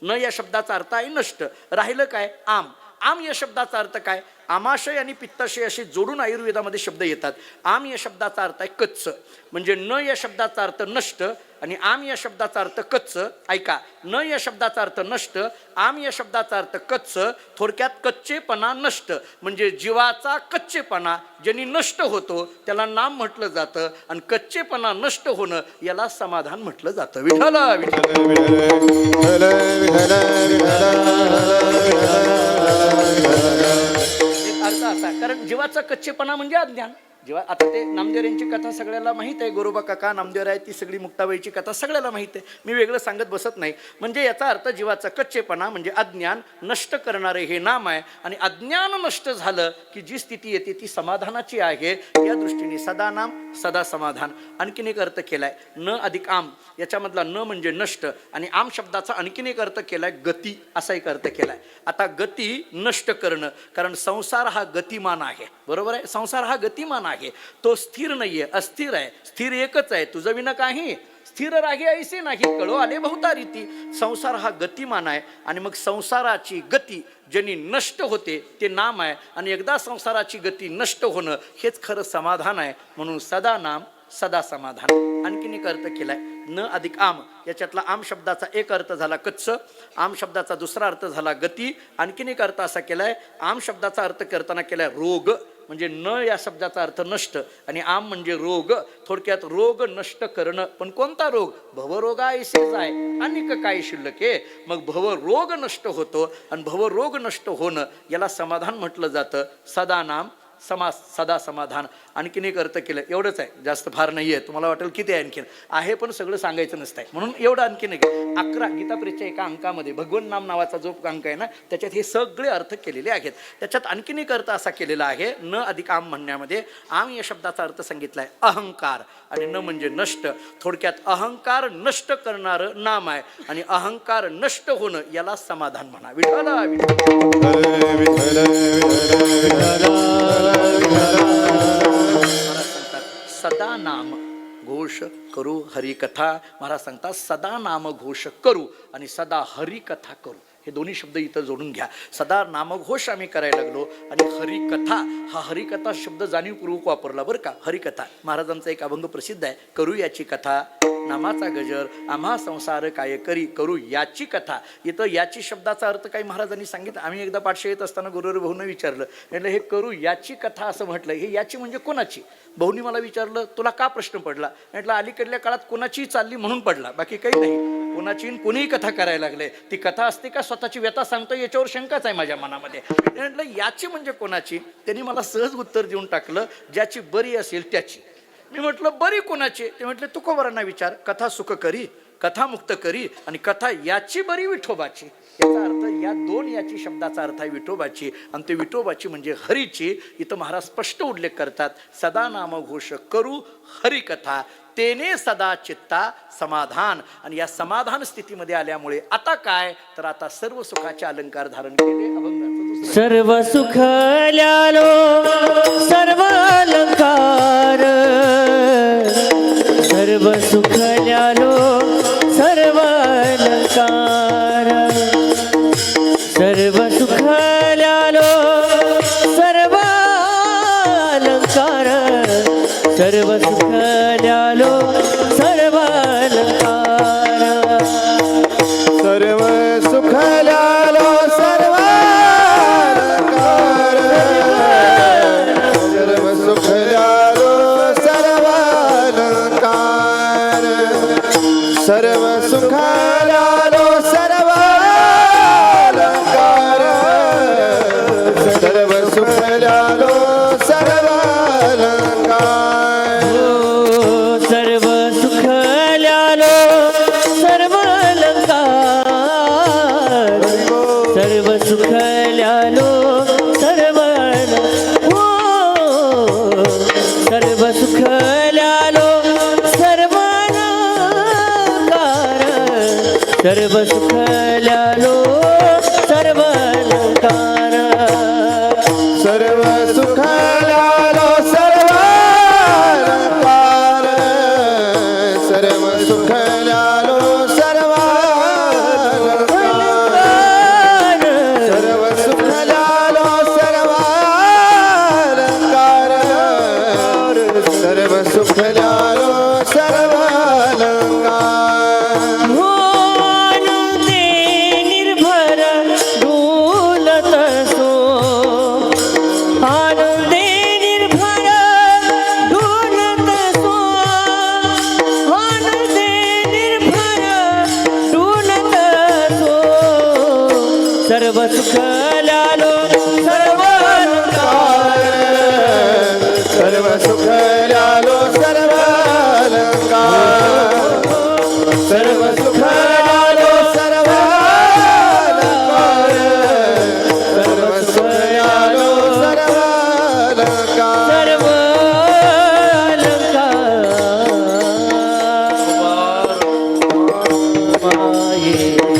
न या शब्दाचा अर्थ आहे नष्ट. राहिलं काय? आम. आम या शब्दाचा अर्थ काय? आमाशय आणि पित्ताशय असे जोडून आयुर्वेदामध्ये शब्द येतात. आम या शब्दाचा अर्थ आहे कच्च. म्हणजे न या शब्दाचा अर्थ नष्ट आणि आम या शब्दाचा अर्थ कच्च. ऐका, न या शब्दाचा अर्थ नष्ट, आम या शब्दाचा अर्थ कच्च. थोडक्यात कच्चेपणा नष्ट, म्हणजे जीवाचा कच्चेपणा ज्यांनी नष्ट होतो त्याला नाम म्हटलं जातं, आणि कच्चेपणा नष्ट होणं याला समाधान म्हटलं जातं. विठ्ठल अर्थ असा, कारण जीवाचा कच्चेपणा म्हणजे अज्ञान. जेव्हा आता ते नामदेवरांची कथा सगळ्याला माहीत आहे, गोरोबा काका नामदेव आहे, ती सगळी मुक्ताबाईची कथा सगळ्याला माहीत आहे, मी वेगळं सांगत बसत नाही. म्हणजे याचा अर्थ जीवाचा कच्चेपणा म्हणजे अज्ञान नष्ट करणारे हे नाम आहे, आणि अज्ञान नष्ट झालं की जी स्थिती येते ती समाधानाची आहे. या दृष्टीने सदा नाम सदा समाधान. आणखीन एक अर्थ केलाय न अधिक आम, याच्यामधला न म्हणजे नष्ट, आणि आम शब्दाचा आणखीन एक अर्थ केलाय गती, असा एक अर्थ केलाय. आता गती नष्ट करणं, कारण संसार हा गतिमान आहे, बरोबर आहे? संसार हा गतिमान आहे, तो स्थिर नाहीये, अस्थिर आहे. स्थिर एकच आहे, तुझं विना काही. स्थिर राही ऐसे नाही, कळो आले बहुता रीती. संसार हा गतिमान आहे, आणि मग संसाराची गती ज्यांनी नष्ट होते ते नाम आहे, आणि एकदा संसाराची गती नष्ट होणं हेच खरं समाधान आहे. म्हणून सदा नाम सदा समाधान. आणखीन एक अर्थ केलाय न अधिक आम. याच्यातला आम शब्दाचा एक अर्थ झाला कच्च, आम शब्दाचा दुसरा अर्थ झाला गती. आणखीन एक अर्थ असा केलाय आम शब्दाचा अर्थ करताना केलाय रोग, म्हणजे न या शब्दाचा अर्थ नष्ट आणि आम म्हणजे रोग. थोडक्यात रोग नष्ट करणं. पण कोणता रोग? भवरोगा ऐसेच आहे अनेक काय शिल्लक आहे. मग भवरोग नष्ट होतो आणि भवरोग नष्ट होणं याला समाधान म्हटलं जातं. सदा नाम सदा समाधान. आणखीन एक अर्थ केलं. एवढंच आहे, जास्त फार नाही आहे. तुम्हाला वाटेल किती आहे आणखीन आहे, पण सगळं सांगायचं नसतं आहे म्हणून एवढं आणखीन एक 11 गीताप्रेसच्या एका अंकामध्ये भगवन नाम नावाचा जो अंक आहे ना त्याच्यात हे सगळे अर्थ केलेले आहेत. त्याच्यात आणखीन एक अर्थ असा केलेला आहे न अधिक आम म्हणण्यामध्ये. आम या शब्दाचा अर्थ सांगितला आहे अहंकार आणि न म्हणजे नष्ट. थोडक्यात अहंकार नष्ट करणारं नाम आहे आणि अहंकार नष्ट होणं याला समाधान म्हणा. विठ्ठला सदा नाम घोष करू हरिकथा. महाराज सांगतात सदा नाम घोष करू आणि सदा हरिकथा करू. हे दोन्ही शब्द इथं जोडून घ्या. सदा नामघोष आम्ही करायला लागलो आणि हरिकथा, हा हरिकथा शब्द जाणीवपूर्वक वापरला बरं का. हरिकथा महाराजांचा एक अभंग प्रसिद्ध आहे. करू याची कथा नामाचा गजर आम्हा संसार काय करी. करू याची कथा. इथं याची शब्दाचा अर्थ काही महाराजांनी सांगितलं. आम्ही एकदा पाठशाळेत असताना गुरुवर भाऊनं विचारलं, म्हटलं हे करू याची कथा असं म्हटलं, हे याची म्हणजे कोणाची? भाऊनी मला विचारलं तुला का प्रश्न पडला? म्हटलं अलीकडल्या काळात कोणाचीही चालली म्हणून पडला, बाकी काही नाही. कोणाची कोणीही कथा करायला लागले. ती कथा असते का स्वतःची व्यथा सांगतो याच्यावर शंकाच आहे माझ्या मनामध्ये. म्हटलं याची म्हणजे कोणाची? त्यांनी मला सहज उत्तर देऊन टाकलं ज्याची बरी असेल त्याची. मी म्हटलं बरी कोणाची? ते म्हटले तुकोबारांना विचार. कथा सुख करी कथा मुक्त करी आणि कथा याची बरी विठोबाची. याचा अर्थ या दोन याची शब्दाचा अर्थ आहे विठोबाची आणि ते विठोबाची म्हणजे हरीची. इथं महाराज स्पष्ट उल्लेख करतात सदा नाम घोष करू हरिकथा तेने सदा चित्ता समाधान. आणि या समाधान स्थितीमध्ये आल्यामुळे आता काय तर आता सर्व सुखाचे अलंकार धारण केले. अभंगाचं सर्व सुख ल्यालो सर्व अलंकार. सर्व सुख ल्यालो सर्व अलंकार. सर्व सुख ल्यालो सर्व अलंकार. सर्व सुख ल्यालो सर्व अलंकार. सर्व सुख ल्यालो सर्व अलंकार. सर्व सुख ल्यालो सर्व अलंकार. सर्व सुख ल्यालो सर्व अलंकार. सर्व सुख ल्यालो सर्व अलंकार. सर्व सुख ल्यालो सर्व अलंकार. सर्व सुख ल्यालो सर्व सर्व सुख ल्यालो सर्व अलंकार. सर्व सुख ल्यालो सर्व अलंकार. सर्व सुख ल्यालो सर्व अलंकार. सर्व सुख ल्यालो सर्व अलंकार. सर्व सुख ल्यालो सर्व अलंकार. सर्व सुख ल्यालो सर्व अलंकार. आनंदे निर्भर डोलत सो. आनंदे निर्भर डोलत सो. आनंदे निर्भर डोलत सो. सर्व सुख ल्यालो सर्व अलंकार. सर्व सुख ल्यालो सर्व अलंकार. सर्व सुख ल्यालो सर्व अलंकार. सर्व सुख ल्यालो सर्व अलंकार. सर्व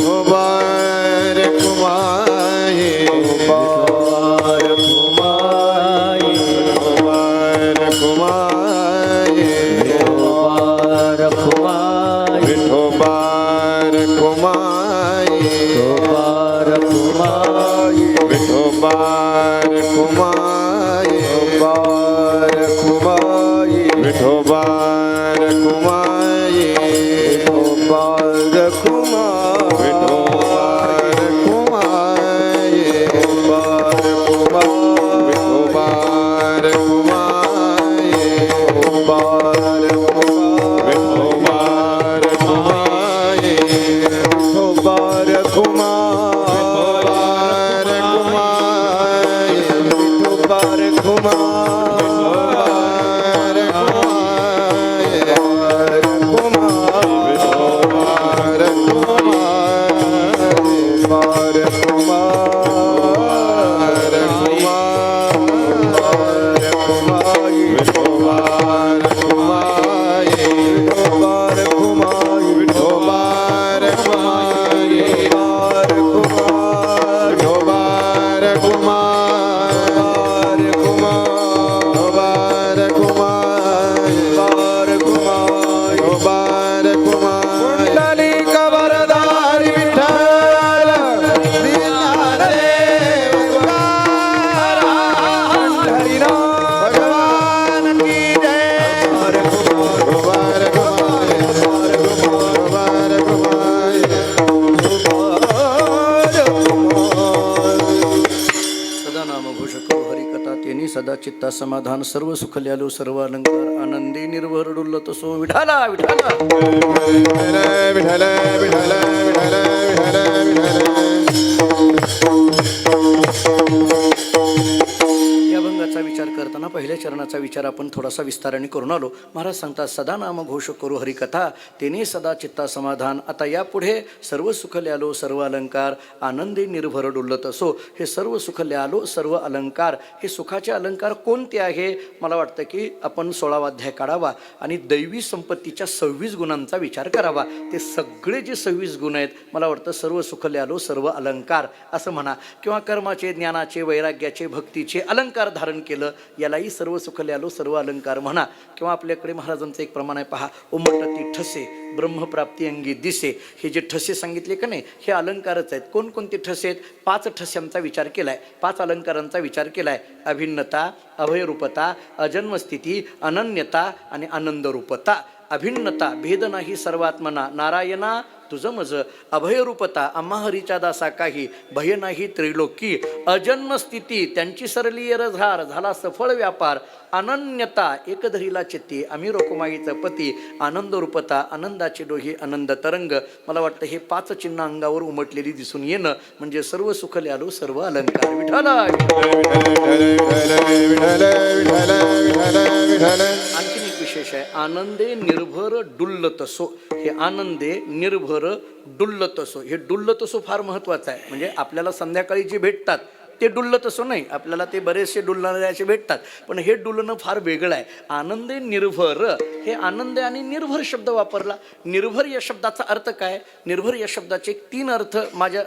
मुबारक माये. मुबारक माये. मुबारक माये. मुबारक माये. विठोबारक माये. मुबारक माये. विठोबारक माये. मुबारक माये. विठोबा सदा चित्ता समाधान सर्व सुख ल्यालो सर्व अलंकार आनंदी निर्भर डुल्लत सो विठाला विठाला विठ्ठल विठ्ठल विठ्ठल विठ्ठल या भंगाचा विचार करताना पहिल्या चरणाचा विचार आपण थोडासा विस्ताराने करून आलो. महाराज सांगतात सदा नाम घोष करू हरिकथा तेने सदा चित्ता समाधान. आता यापुढे सर्व सुख ल्यालो सर्व अलंकार आनंदी निर्भर डुल्लत असो. हे सर्व सुख ल्यालो सर्व अलंकार, हे सुखाचे अलंकार कोणते आहे? मला वाटतं की आपण 16वा अध्याय काढावा आणि दैवी संपत्तीच्या 26 गुणांचा विचार करावा. ते सगळे जे 26 गुण आहेत मला वाटतं सर्व सुख ल्यालो सर्व अलंकार असं म्हणा, किंवा कर्माचे ज्ञानाचे वैराग्याचे भक्तीचे अलंकार धारण केलं यालाही सर्व सुख ल्यालो सर्व अलंकार म्हणा. किंवा आपल्याकडे महाराजांचं एक प्रमाण आहे पहा, उमटती ठसे ब्रह्मप्राप्ती अंगी दिसे. हे जे ठसे सांगितले का नाही हे अलंकारच आहेत. कोणकोणते ठसे आहेत? 5 ठस्यांचा विचार केला आहे, 5 अलंकारांचा विचार केला आहे. अभिन्नता, अभयरूपता, अजन्मस्थिती, अनन्यता आणि आनंदरूपता. अभिन्नता भेद नाही सर्वात्मना नारायणा तुझं मज. अभयरूपता आम्हा हरीच्या दासा काही भय नाही त्रिलोकी. अजन्मस्थिती त्यांची सरली रझार झाला सफळ व्यापार. अनन्यता एकधरीला चित्ती आम्ही रोकुमाईचं पती. आनंदरूपता आनंदाचे डोही आनंद तरंग. मला वाटतं हे 5 चिन्ह अंगावर उमटलेली दिसून येणं म्हणजे सर्व सुख ल्यालो सर्व अलंकार. विठाला आणखीन एक विशेष आहे, आनंदे निर्भर डुल्लतसो. हे आनंदे निर्भर डुल्लतसो, हे डुल्लतसो फार महत्वाचं आहे. म्हणजे आपल्याला संध्याकाळी जे भेटतात ते डुल्लतसो नाही, आपल्याला ते बरेचसे डुलणारे असे भेटतात, पण हे डुलणं फार वेगळं आहे. आनंदे निर्भर, हे आनंद आणि निर्भर शब्द वापरला. निर्भर या शब्दाचा अर्थ काय? निर्भर या शब्दाचे 3 अर्थ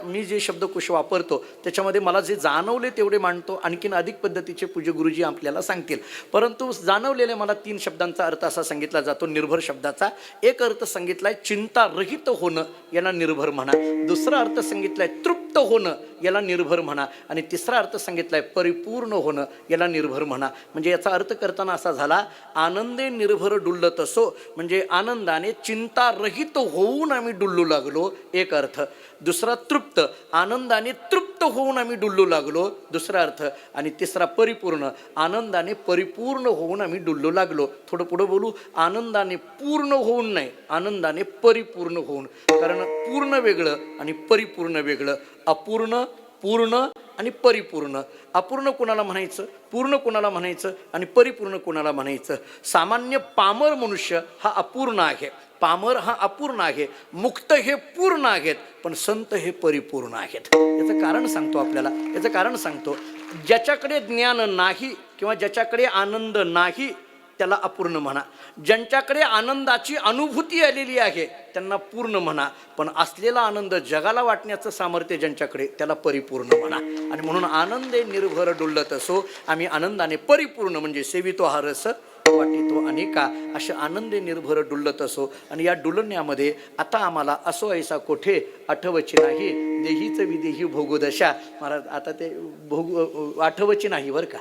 मी जे शब्दकोश वापरतो त्याच्यामध्ये मला जे जाणवले तेवढे मांडतो. आणखीन अधिक पद्धतीचे पूज्य गुरुजी आपल्याला सांगतील, परंतु जाणवलेले मला 3 शब्दांचा अर्थ असा सांगितला जातो निर्भर शब्दाचा. एक अर्थ सांगितलाय चिंता रहित होणं, याला निर्भर म्हणा. दुसरा अर्थ सांगितलाय तृप्त होणं, याला निर्भर म्हणा. आणि तिसरा अर्थ सांगितलाय परिपूर्ण होणं, याला निर्भर म्हणा. म्हणजे याचा अर्थ करताना असा झाला, आनंदे निर्भर डुल्लत असो म्हणजे आनंदाने चिंता रहित होऊन आम्ही डुल्लू लागलो, एक अर्थ. दुसरा तृप्त, आनंदाने तृप्त होऊन आम्ही डुल्लू लागलो, दुसरा अर्थ. आणि तिसरा परिपूर्ण, आनंदाने परिपूर्ण होऊन आम्ही डुल्लू लागलो. थोडं पुढं बोलू, आनंदाने पूर्ण होऊन नाही, आनंदाने परिपूर्ण होऊन. कारण पूर्ण वेगळं आणि परिपूर्ण वेगळं. अपूर्ण, पूर्ण आणि परिपूर्ण. अपूर्ण कोणाला म्हणायचं, पूर्ण कोणाला म्हणायचं आणि परिपूर्ण कोणाला म्हणायचं? सामान्य पामर मनुष्य हा अपूर्ण आहे, पामर हा अपूर्ण आहे. मुक्त हे पूर्ण आहेत, पण संत हे परिपूर्ण आहेत. याचं कारण सांगतो आपल्याला, याचं कारण सांगतो. ज्याच्याकडे ज्ञान नाही किंवा ज्याच्याकडे आनंद नाही त्याला अपूर्ण म्हणा. ज्यांच्याकडे आनंदाची अनुभूती आलेली आहे त्यांना पूर्ण म्हणा. पण असलेला आनंद जगाला वाटण्याचं सामर्थ्य ज्यांच्याकडे त्याला परिपूर्ण म्हणा. आणि म्हणून आनंदे निर्भर डुल्लत असो, आम्ही आनंदाने परिपूर्ण म्हणजे सेवितो हा रस वाटितो अनेका, अशा आनंदे निर्भर डुल्लत असो. आणि या डुलण्यामध्ये आता आम्हाला असो ऐसा कोठे आठवची नाही, देहीच विदेही भोगोदशा. महाराज आता ते आठवची नाही बरं का,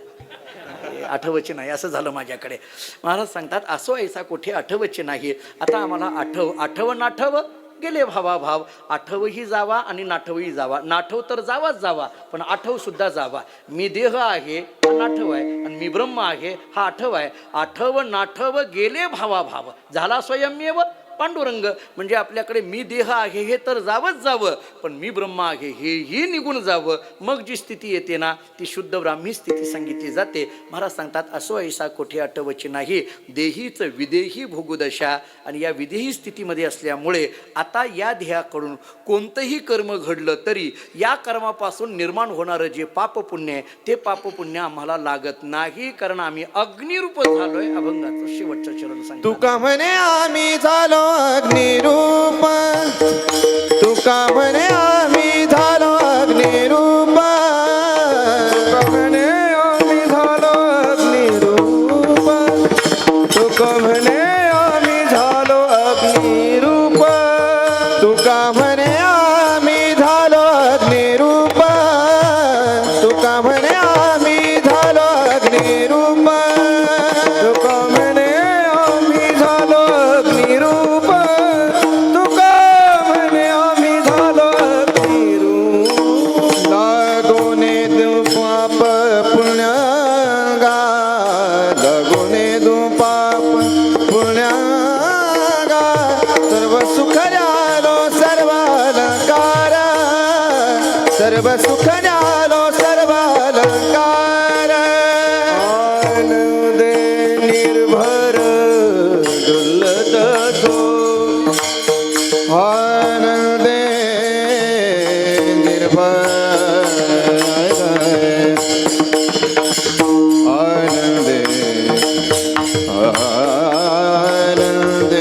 आठवची नाही असं झालं माझ्याकडे. महाराज सांगतात असो ऐसा कोठे आठवची नाही. आता आम्हाला आठव, आठव नाठव गेले भावाभाव. आठवही जावा आणि नाठवही जावा. नाठव तर जावाच जावा, पण आठव सुद्धा जावा. मी देह आहे हा नाठव आहे, आणि मी ब्रह्म आहे हा आठव आहे. आठव नाठव गेले भावाभाव. झाला स्वयंमेव पांडुरंग. म्हणजे आपल्याकडे मी देह आहे हे तर जावंच जावं, पण मी ब्रह्म आहे हेही निघून जावं. मग जी स्थिती येते ना ती शुद्ध ब्राह्मी स्थिती सांगितली जाते. महाराज सांगतात असो ऐसा कोठे आठवची नाही, देहीच विदेही भोगुदशा. आणि या विदेही स्थितीमध्ये असल्यामुळे आता या ध्येयाकडून कोणतंही कर्म घडलं तरी या कर्मापासून निर्माण होणारं जे पापपुण्य आहे ते पापपुण्य आम्हाला लागत नाही, कारण आम्ही अग्निरूप झालोय. अभंगाचं शेवटचं चरण सांगतात. तुका म्हणे आम्ही झालो अग्निरूप, तुका म्हणे आम्ही झालो अग्निरूप, तुका म्हणे आम्ही झालो अग्निरूप, तुका म्हणे आम्ही झालो अग्निरूप, तुका म्हणे आम्ही झालो अग्निरूप, तुका म्हणे आम्ही झालो अग्निरूप, तुका म्हणे आम्ही झालो अग्निरूप, तुका म्हणे आम्ही झालो अग्निरूप. लागोने दु पाप पुण्यगा, लागोने दु पाप पुण्यगा, सर्व सुख न्यालो सर्व अलंकार, सर्व सुख न्यालो सर्व अलंकार. आनंदे निर्भर डुलत तो, आनंदे निर्भर, आनंदे आनंदे आनंदे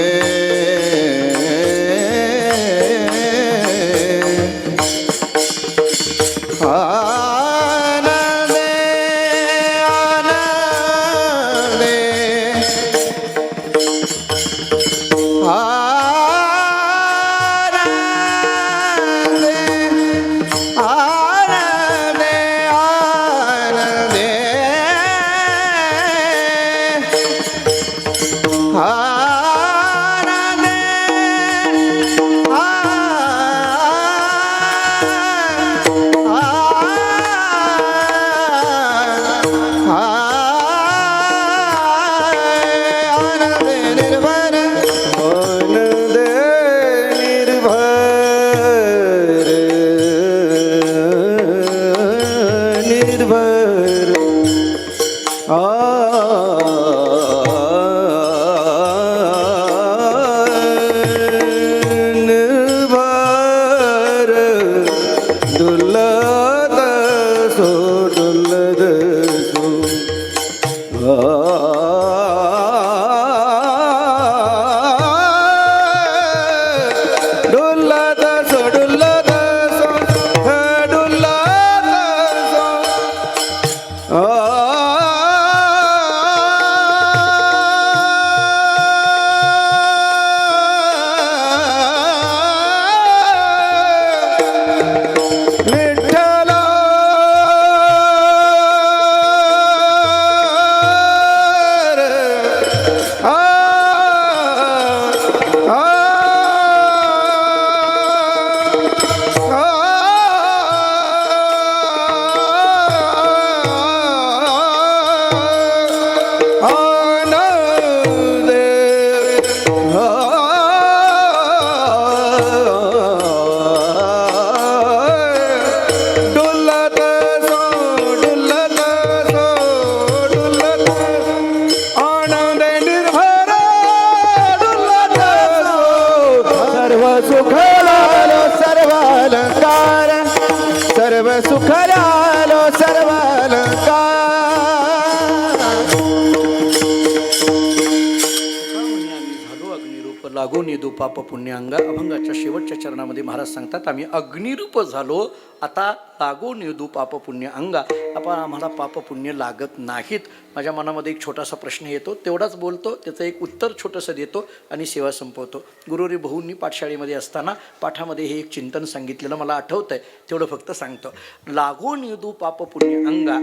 लागून येदू पाप पुण्यांगा. अभंगाच्या शेवटच्या चरणामध्ये महाराज सांगतात आम्ही अग्निरूप झालो, आता लागून येदू पाप पुण्य अंगा. आपण आम्हाला पाप पुण्य लागत नाहीत. माझ्या मनामध्ये एक छोटासा प्रश्न येतो, तेवढाच बोलतो, त्याचं एक उत्तर छोटंसं देतो आणि सेवा संपवतो. गुरुरी भाऊंनी पाठशाळेमध्ये असताना पाठामध्ये हे एक चिंतन सांगितलेलं मला आठवतं आहे, तेवढं फक्त सांगतो. लागून येदू पाप पुण्य अंगा,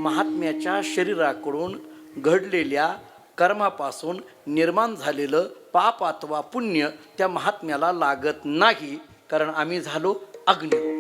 महात्म्याच्या शरीराकडून घडलेल्या कर्मापासून निर्माण झालेलं पाप अथवा पुण्य त्या महात्म्याला लागत नाही, कारण आम्ही झालो अग्निरूप.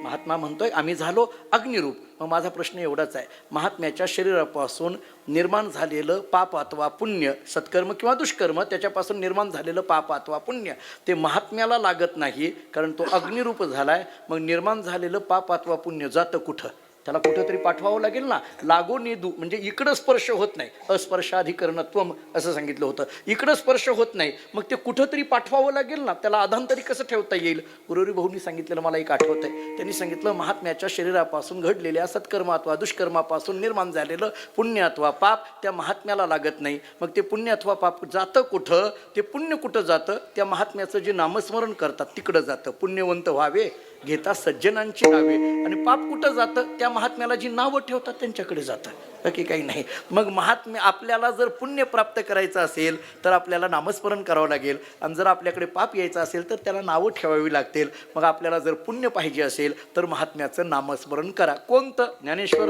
महात्मा म्हणतोय आम्ही झालो अग्निरूप. मग माझा प्रश्न एवढाच आहे, महात्म्याच्या शरीरापासून निर्माण झालेलं पाप अथवा पुण्य, सत्कर्म किंवा दुष्कर्म, त्याच्यापासून निर्माण झालेलं पाप अथवा पुण्य ते महात्म्याला लागत नाही, कारण तो अग्निरूप झालाय. मग निर्माण झालेलं पाप अथवा पुण्य जातं कुठं? त्याला कुठंतरी पाठवावं लागेल ना. लागो नेदू म्हणजे इकडं स्पर्श होत नाही, अस्पर्शाधिकरणत्वम असं सांगितलं होतं. इकडं स्पर्श होत नाही, मग ते कुठंतरी पाठवावं लागेल ना. त्याला अधांतरी कसं ठेवता येईल? गुरुरी भाऊंनी सांगितलेलं मला एक आठवत आहे. त्यांनी सांगितलं महात्म्याच्या शरीरापासून घडलेल्या सत्कर्म अथवा दुष्कर्मापासून निर्माण झालेलं पुण्य अथवा पाप त्या महात्म्याला लागत नाही. मग ते पुण्य अथवा पाप जातं कुठं? ते पुण्य कुठं जातं? त्या महात्म्याचं जे नामस्मरण करतात तिकडं जातं. पुण्यवंत व्हावे घेता सज्जनांची नावे. आणि पाप कुठं जातं? त्या महात्म्याला जी नावं ठेवतात त्यांच्याकडे जातं, बाकी काही नाही. मग महात्म्य आपल्याला जर पुण्य प्राप्त करायचं असेल तर आपल्याला नामस्मरण करावं लागेल, आणि जर आपल्याकडे पाप यायचं असेल तर त्याला नावं ठेवावी लागतील. मग आपल्याला जर पुण्य पाहिजे असेल तर महात्म्याचं नामस्मरण करा. कोणतं? ज्ञानेश्वर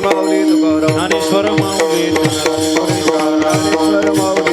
माऊली तुकाराम, ज्ञानेश्वर माऊली ज्ञानेश्वर माऊली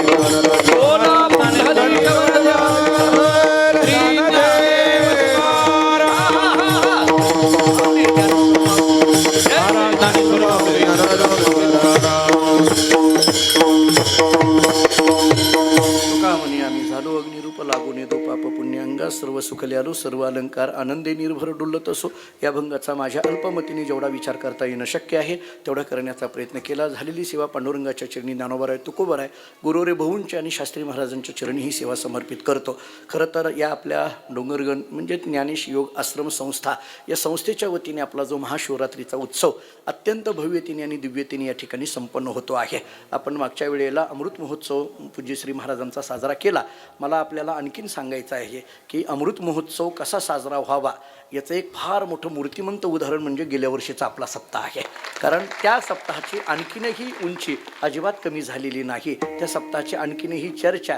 सर्व सुखल्यालो सर्व अलंकार आनंदे निर्भर डुलत असो. या भंगाचा माझ्या अल्पमतीने जेवढा विचार करता येणं शक्य आहे तेवढा करण्याचा प्रयत्न केला. झालेली सेवा पांडुरंगाच्या चरणी ज्ञानोबाराय तुकोबाराय गुरुरे भाऊंच्या आणि शास्त्री महाराजांच्या चरणी ही सेवा समर्पित करतो. खरं तर या आपल्या डोंगरगण म्हणजे ज्ञानेश योग आश्रम संस्था या संस्थेच्या वतीने आपला जो महाशिवरात्रीचा उत्सव अत्यंत भव्यतेने आणि दिव्यतेने या ठिकाणी संपन्न होतो आहे. आपण मागच्या वेळेला अमृत महोत्सव पूज्यश्री महाराजांचा साजरा केला. मला आपल्याला आणखीन सांगायचं आहे की अमृत महोत्सव कसा साजरा व्हावा याचं एक फार मोठं मूर्तिमंत उदाहरण म्हणजे गेल्या वर्षीचा आपला सप्ताह आहे. कारण त्या सप्ताहाची आणखीनही उंची अजिबात कमी झालेली नाही. त्या सप्ताहाची आणखीनही चर्चा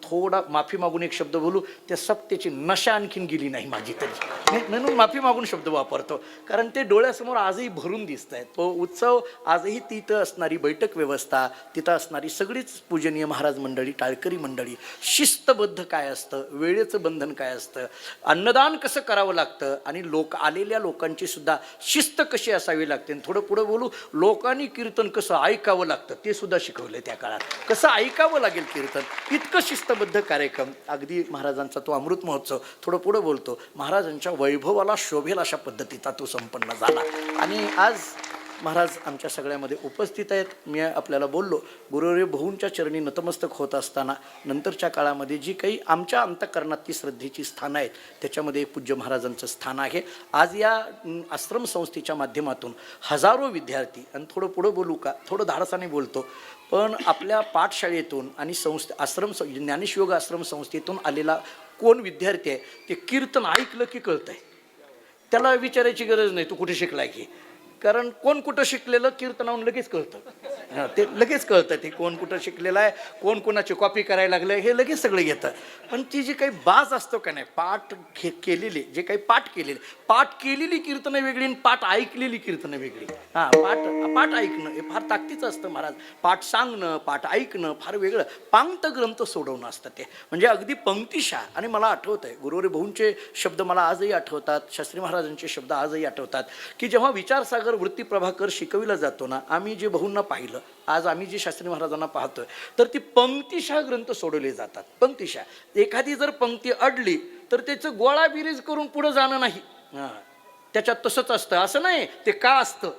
थोडा माफी मागून एक शब्द बोलू, त्या सप्तेची नशा आणखीन गेली नाही माझी तरी. म्हणून माफी मागून शब्द वापरतो, कारण ते डोळ्यासमोर आजही भरून दिसत आहेत. तो उत्सव आजही तिथं असणारी बैठक व्यवस्था, तिथं असणारी सगळीच पूजनीय महाराज मंडळी, टाळकरी मंडळी, शिस्तबद्ध काय असतं, वेळेचं बंधन काय असतं, अन्नदान कसं करावं लागतं आणि आलेल्या लोकांची सुद्धा शिस्त कशी असावी लागते. थोडं पुढं बोलू, लोकांनी कीर्तन कसं ऐकावं लागतं ते सुद्धा शिकवलं त्या काळात. कसं ऐकावं लागेल कीर्तन, इतकं शिस्तबद्ध कार्यक्रम. अगदी महाराजांचा तो अमृत महोत्सव थोडं पुढं बोलतो, महाराजांच्या वैभवाला शोभेल अशा पद्धतीचा तो संपन्न झाला. आणि आज महाराज आमच्या सगळ्यामध्ये उपस्थित आहेत. मी आपल्याला बोललो गुरुरे भाऊंच्या चरणी नतमस्तक होत असताना नंतरच्या काळामध्ये जी काही आमच्या अंतःकरणातली श्रद्धेची स्थानं आहेत त्याच्यामध्ये एक पूज्य महाराजांचं स्थान आहे. आज या आश्रम संस्थेच्या माध्यमातून हजारो विद्यार्थी, आणि थोडं पुढं बोलू का, थोडं धाडसाने बोलतो, पण आपल्या पाठशाळेतून आणि ज्ञानेशयोग आश्रम संस्थेतून आलेला कोण विद्यार्थी आहे ते कीर्तन ऐकलं की कळतं आहे. त्याला विचारायची गरज नाही तू कुठे शिकलाय की, कारण कोण कुठं शिकलेलं कीर्तनावरून लगेच कळतं. ते लगेच कळतं ते कोण कुठं शिकलेलं आहे, कोण कोणाची कॉपी करायला लागलं हे लगेच सगळं घेतं. पण ती जी काही बाज असतो का नाही, पाठ केलेली, जे काही पाठ केलेली कीर्तनं वेगळी आणि पाठ ऐकलेली कीर्तनं वेगळी. पाठ ऐकणं हे फार ताकदीचं असतं महाराज. पाठ सांगणं, पाठ ऐकणं फार वेगळं. पांगत ग्रंथ सोडवणं असतं ते, म्हणजे अगदी पंक्तिशा. आणि मला आठवत आहे गुरुरे भाऊंचे शब्द मला आजही आठवतात, शास्त्री महाराजांचे शब्द आजही आठवतात की जेव्हा विचारसागर वृत्ती प्रभाकर शिकविला जातो ना, आम्ही जे भाऊंना पाहिलं, आज आम्ही जे शास्त्री महाराजांना पाहतोय, तर ती पंक्तिशा ग्रंथ सोडवले जातात. पंक्तिशा, एखादी जर पंक्ती अडली तर त्याचं गोळा बिरीज करून पुढं जाणं नाही. त्याच्यात तसंच असतं, असं नाही ते का असतं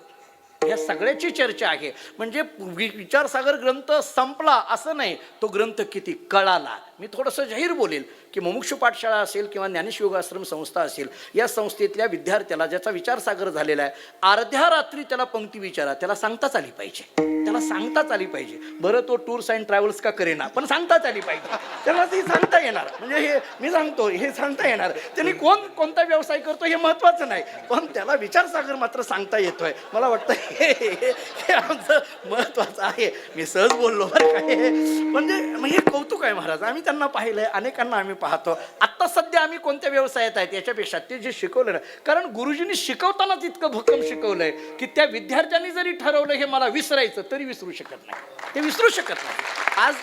या सगळ्याची चर्चा आहे. म्हणजे विचारसागर ग्रंथ संपला असं नाही, तो ग्रंथ किती कळाला. मी थोडंसं जाहीर बोलेल की मुमुक्षु पाठशाळा असेल किंवा ज्ञानेशयोग आश्रम संस्था असेल, या संस्थेतल्या विद्यार्थ्याला ज्याचा विचारसागर झालेला आहे, अर्ध्या रात्री त्याला पंक्ती विचारा, त्याला सांगताच आली पाहिजे. त्याला सांगताच आली पाहिजे. बरं तो टूर्स अँड ट्रॅव्हल्स का करेना, पण सांगताच आली पाहिजे. त्याला ती सांगता येणार. म्हणजे हे मी सांगतो हे सांगता येणार. त्यांनी कोणता व्यवसाय करतो हे महत्त्वाचं नाही, पण त्याला विचारसागर मात्र सांगता येतोय. मला वाटतं हे आमचं महत्त्वाचं आहे. मी सहज बोललो बरं काय, म्हणजे हे कौतुक आहे महाराज. आम्ही त्यांना पाहिलंय, अनेकांना आम्ही पाहतो. आत्ता सध्या आम्ही कोणत्या व्यवसायात आहेत याच्यापेक्षा ते जे शिकवलं ना, कारण गुरुजींनी शिकवतानाच इतकं भक्कम शिकवलंय की त्या विद्यार्थ्यांनी जरी ठरवलं हे मला विसरायचं तरी विसरू शकत नाही, ते विसरू शकत नाही. आज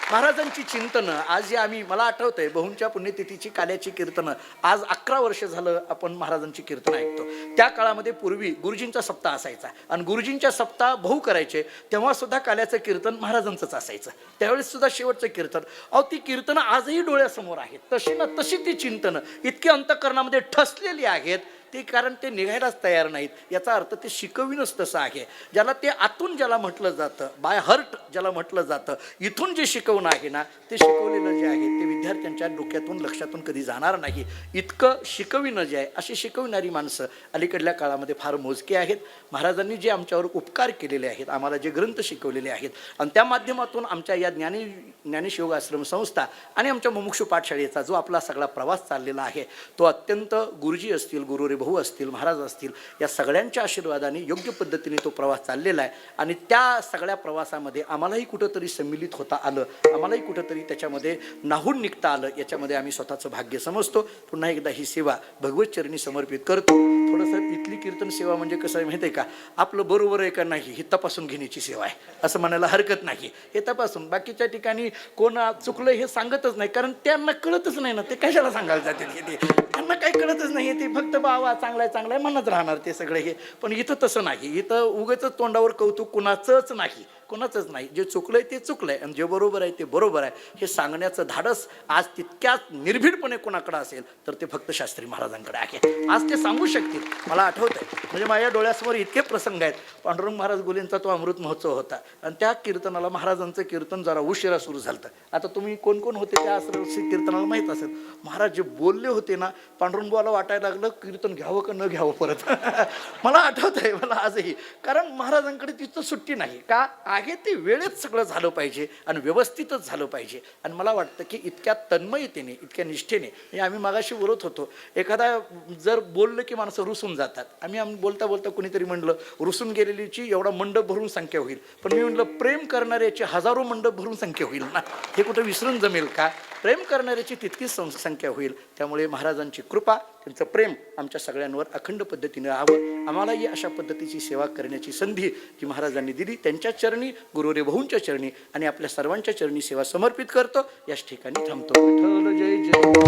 महाराजांची चिंतनं, आज जे आम्ही, मला आठवतंय बहुंच्या पुण्यतिथीची काल्याची कीर्तनं, आज 11 वर्ष झालं आपण महाराजांची कीर्तन ऐकतो. त्या काळामध्ये पूर्वी गुरुजींचा सप्ताह असायचा आणि गुरुजींच्या सप्ताह भाऊ करायचे, तेव्हा सुद्धा काल्याचं कीर्तन महाराजांचंच असायचं. त्यावेळेस सुद्धा शेवटचं कीर्तन. अहो, ती कीर्तनं आजही डोळ्यासमोर आहेत. तशी ना तशी ती चिंतनं इतकी अंतःकरणामध्ये ठसलेली आहेत ते, कारण ते निघायलाच तयार नाहीत. याचा अर्थ ते शिकविनच तसं आहे. ज्याला ते आतून ज्याला म्हटलं जातं, बाय हर्ट ज्याला म्हटलं जातं, इथून जे शिकवणं आहे ना, ते शिकवलेलं जे आहे ते विद्यार्थ्यांच्या डोक्यातून लक्षातून कधी जाणार नाही. इतकं शिकविणं जे आहे, अशी शिकविणारी माणसं अलीकडल्या काळामध्ये फार मोजकी आहेत. महाराजांनी जे आमच्यावर उपकार केलेले आहेत, आम्हाला जे ग्रंथ शिकवलेले आहेत आणि त्या माध्यमातून आमच्या या ज्ञानेश योग आश्रम संस्था आणि आमच्या मुमुक्षू पाठशाळेचा जो आपला सगळा प्रवास चाललेला आहे, तो अत्यंत गुरुजी असतील, गुरुरे भाऊ असतील, महाराज असतील, या सगळ्यांच्या आशीर्वादाने योग्य पद्धतीने तो प्रवास चाललेला आहे. आणि त्या सगळ्या प्रवासामध्ये आम्हालाही कुठंतरी सम्मिलित होता आलं, आम्हालाही कुठंतरी त्याच्यामध्ये नाहून निघता आलं, याच्यामध्ये आम्ही स्वतःचं भाग्य समजतो. पुन्हा एकदा ही सेवा भगवत चरणी समर्पित करतो. थोडंसं इथली कीर्तन सेवा म्हणजे कसं आहे माहिती आहे का, आपलं बरोबर आहे का नाही हे तपासून घेण्याची सेवा आहे, असं म्हणायला हरकत नाही. हे तपासून, बाकीच्या ठिकाणी कोण चुकलं हे सांगतच नाही, कारण त्यांना कळतच नाही ना, ते कशाला सांगायला जाते, ते त्यांना काही कळतच नाही. ते फक्त बावा चांगला आहे म्हणत राहणार ते सगळे हे. पण इथं तसं नाही. इथं उगाच तोंडावर कौतुक कुणाचंच नाही, कोणाचंच नाही. जे चुकलंय ते चुकलंय आणि जे बरोबर आहे ते बरोबर आहे हे सांगण्याचं धाडस आज तितक्याच निर्भीडपणे कोणाकडे असेल तर ते फक्त शास्त्री महाराजांकडे आहे. आज ते सांगू शकतील. मला आठवत आहे, म्हणजे माझ्या डोळ्यासमोर इतके प्रसंग आहेत. पांडुरंग महाराज गोलेंचा तो अमृत महोत्सव होता आणि त्या कीर्तनाला महाराजांचं कीर्तन जरा उशिरा सुरू झालं. आता तुम्ही कोण कोण होते त्या आश्रमशी कीर्तनाला माहीत असेल. महाराज जे बोलले होते ना, पांडुरंग बुवाला वाटायला लागलं कीर्तन घ्यावं का न घ्यावं परत. मला आठवत आहे, मला आजही, कारण महाराजांकडे तिथं सुट्टी नाही. का आहे ते वेळेत सगळं झालं पाहिजे आणि व्यवस्थितच झालं पाहिजे. आणि मला वाटतं की इतक्या तन्मयतेने, इतक्या निष्ठेने, म्हणजे आम्ही मागाशी बोलत होतो, एखादा जर बोललं की माणसं रुसून जातात. आम्ही बोलता बोलता कुणीतरी म्हणलं रुसून गेलेलीची एवढा मंडप भरून संख्या होईल, पण मी म्हणलं प्रेम करणाऱ्याची हजारो मंडप भरून संख्या होईल ना, हे कुठं विसरून जमेल का. प्रेम करणाऱ्याची तितकीच संख्या होईल. त्यामुळे महाराजांची कृपा, त्यांचं प्रेम आमच्या सगळ्यांवर अखंड पद्धतीने राहावं. आम्हालाही अशा पद्धतीची सेवा करण्याची संधी जी महाराजांनी दिली, त्यांच्या चरणी, गुरुरे भाऊंच्या चरणी आणि आपल्या सर्वांच्या चरणी सेवा समर्पित करतो. याच ठिकाणी थांबतो. विठ्ठल जय जय.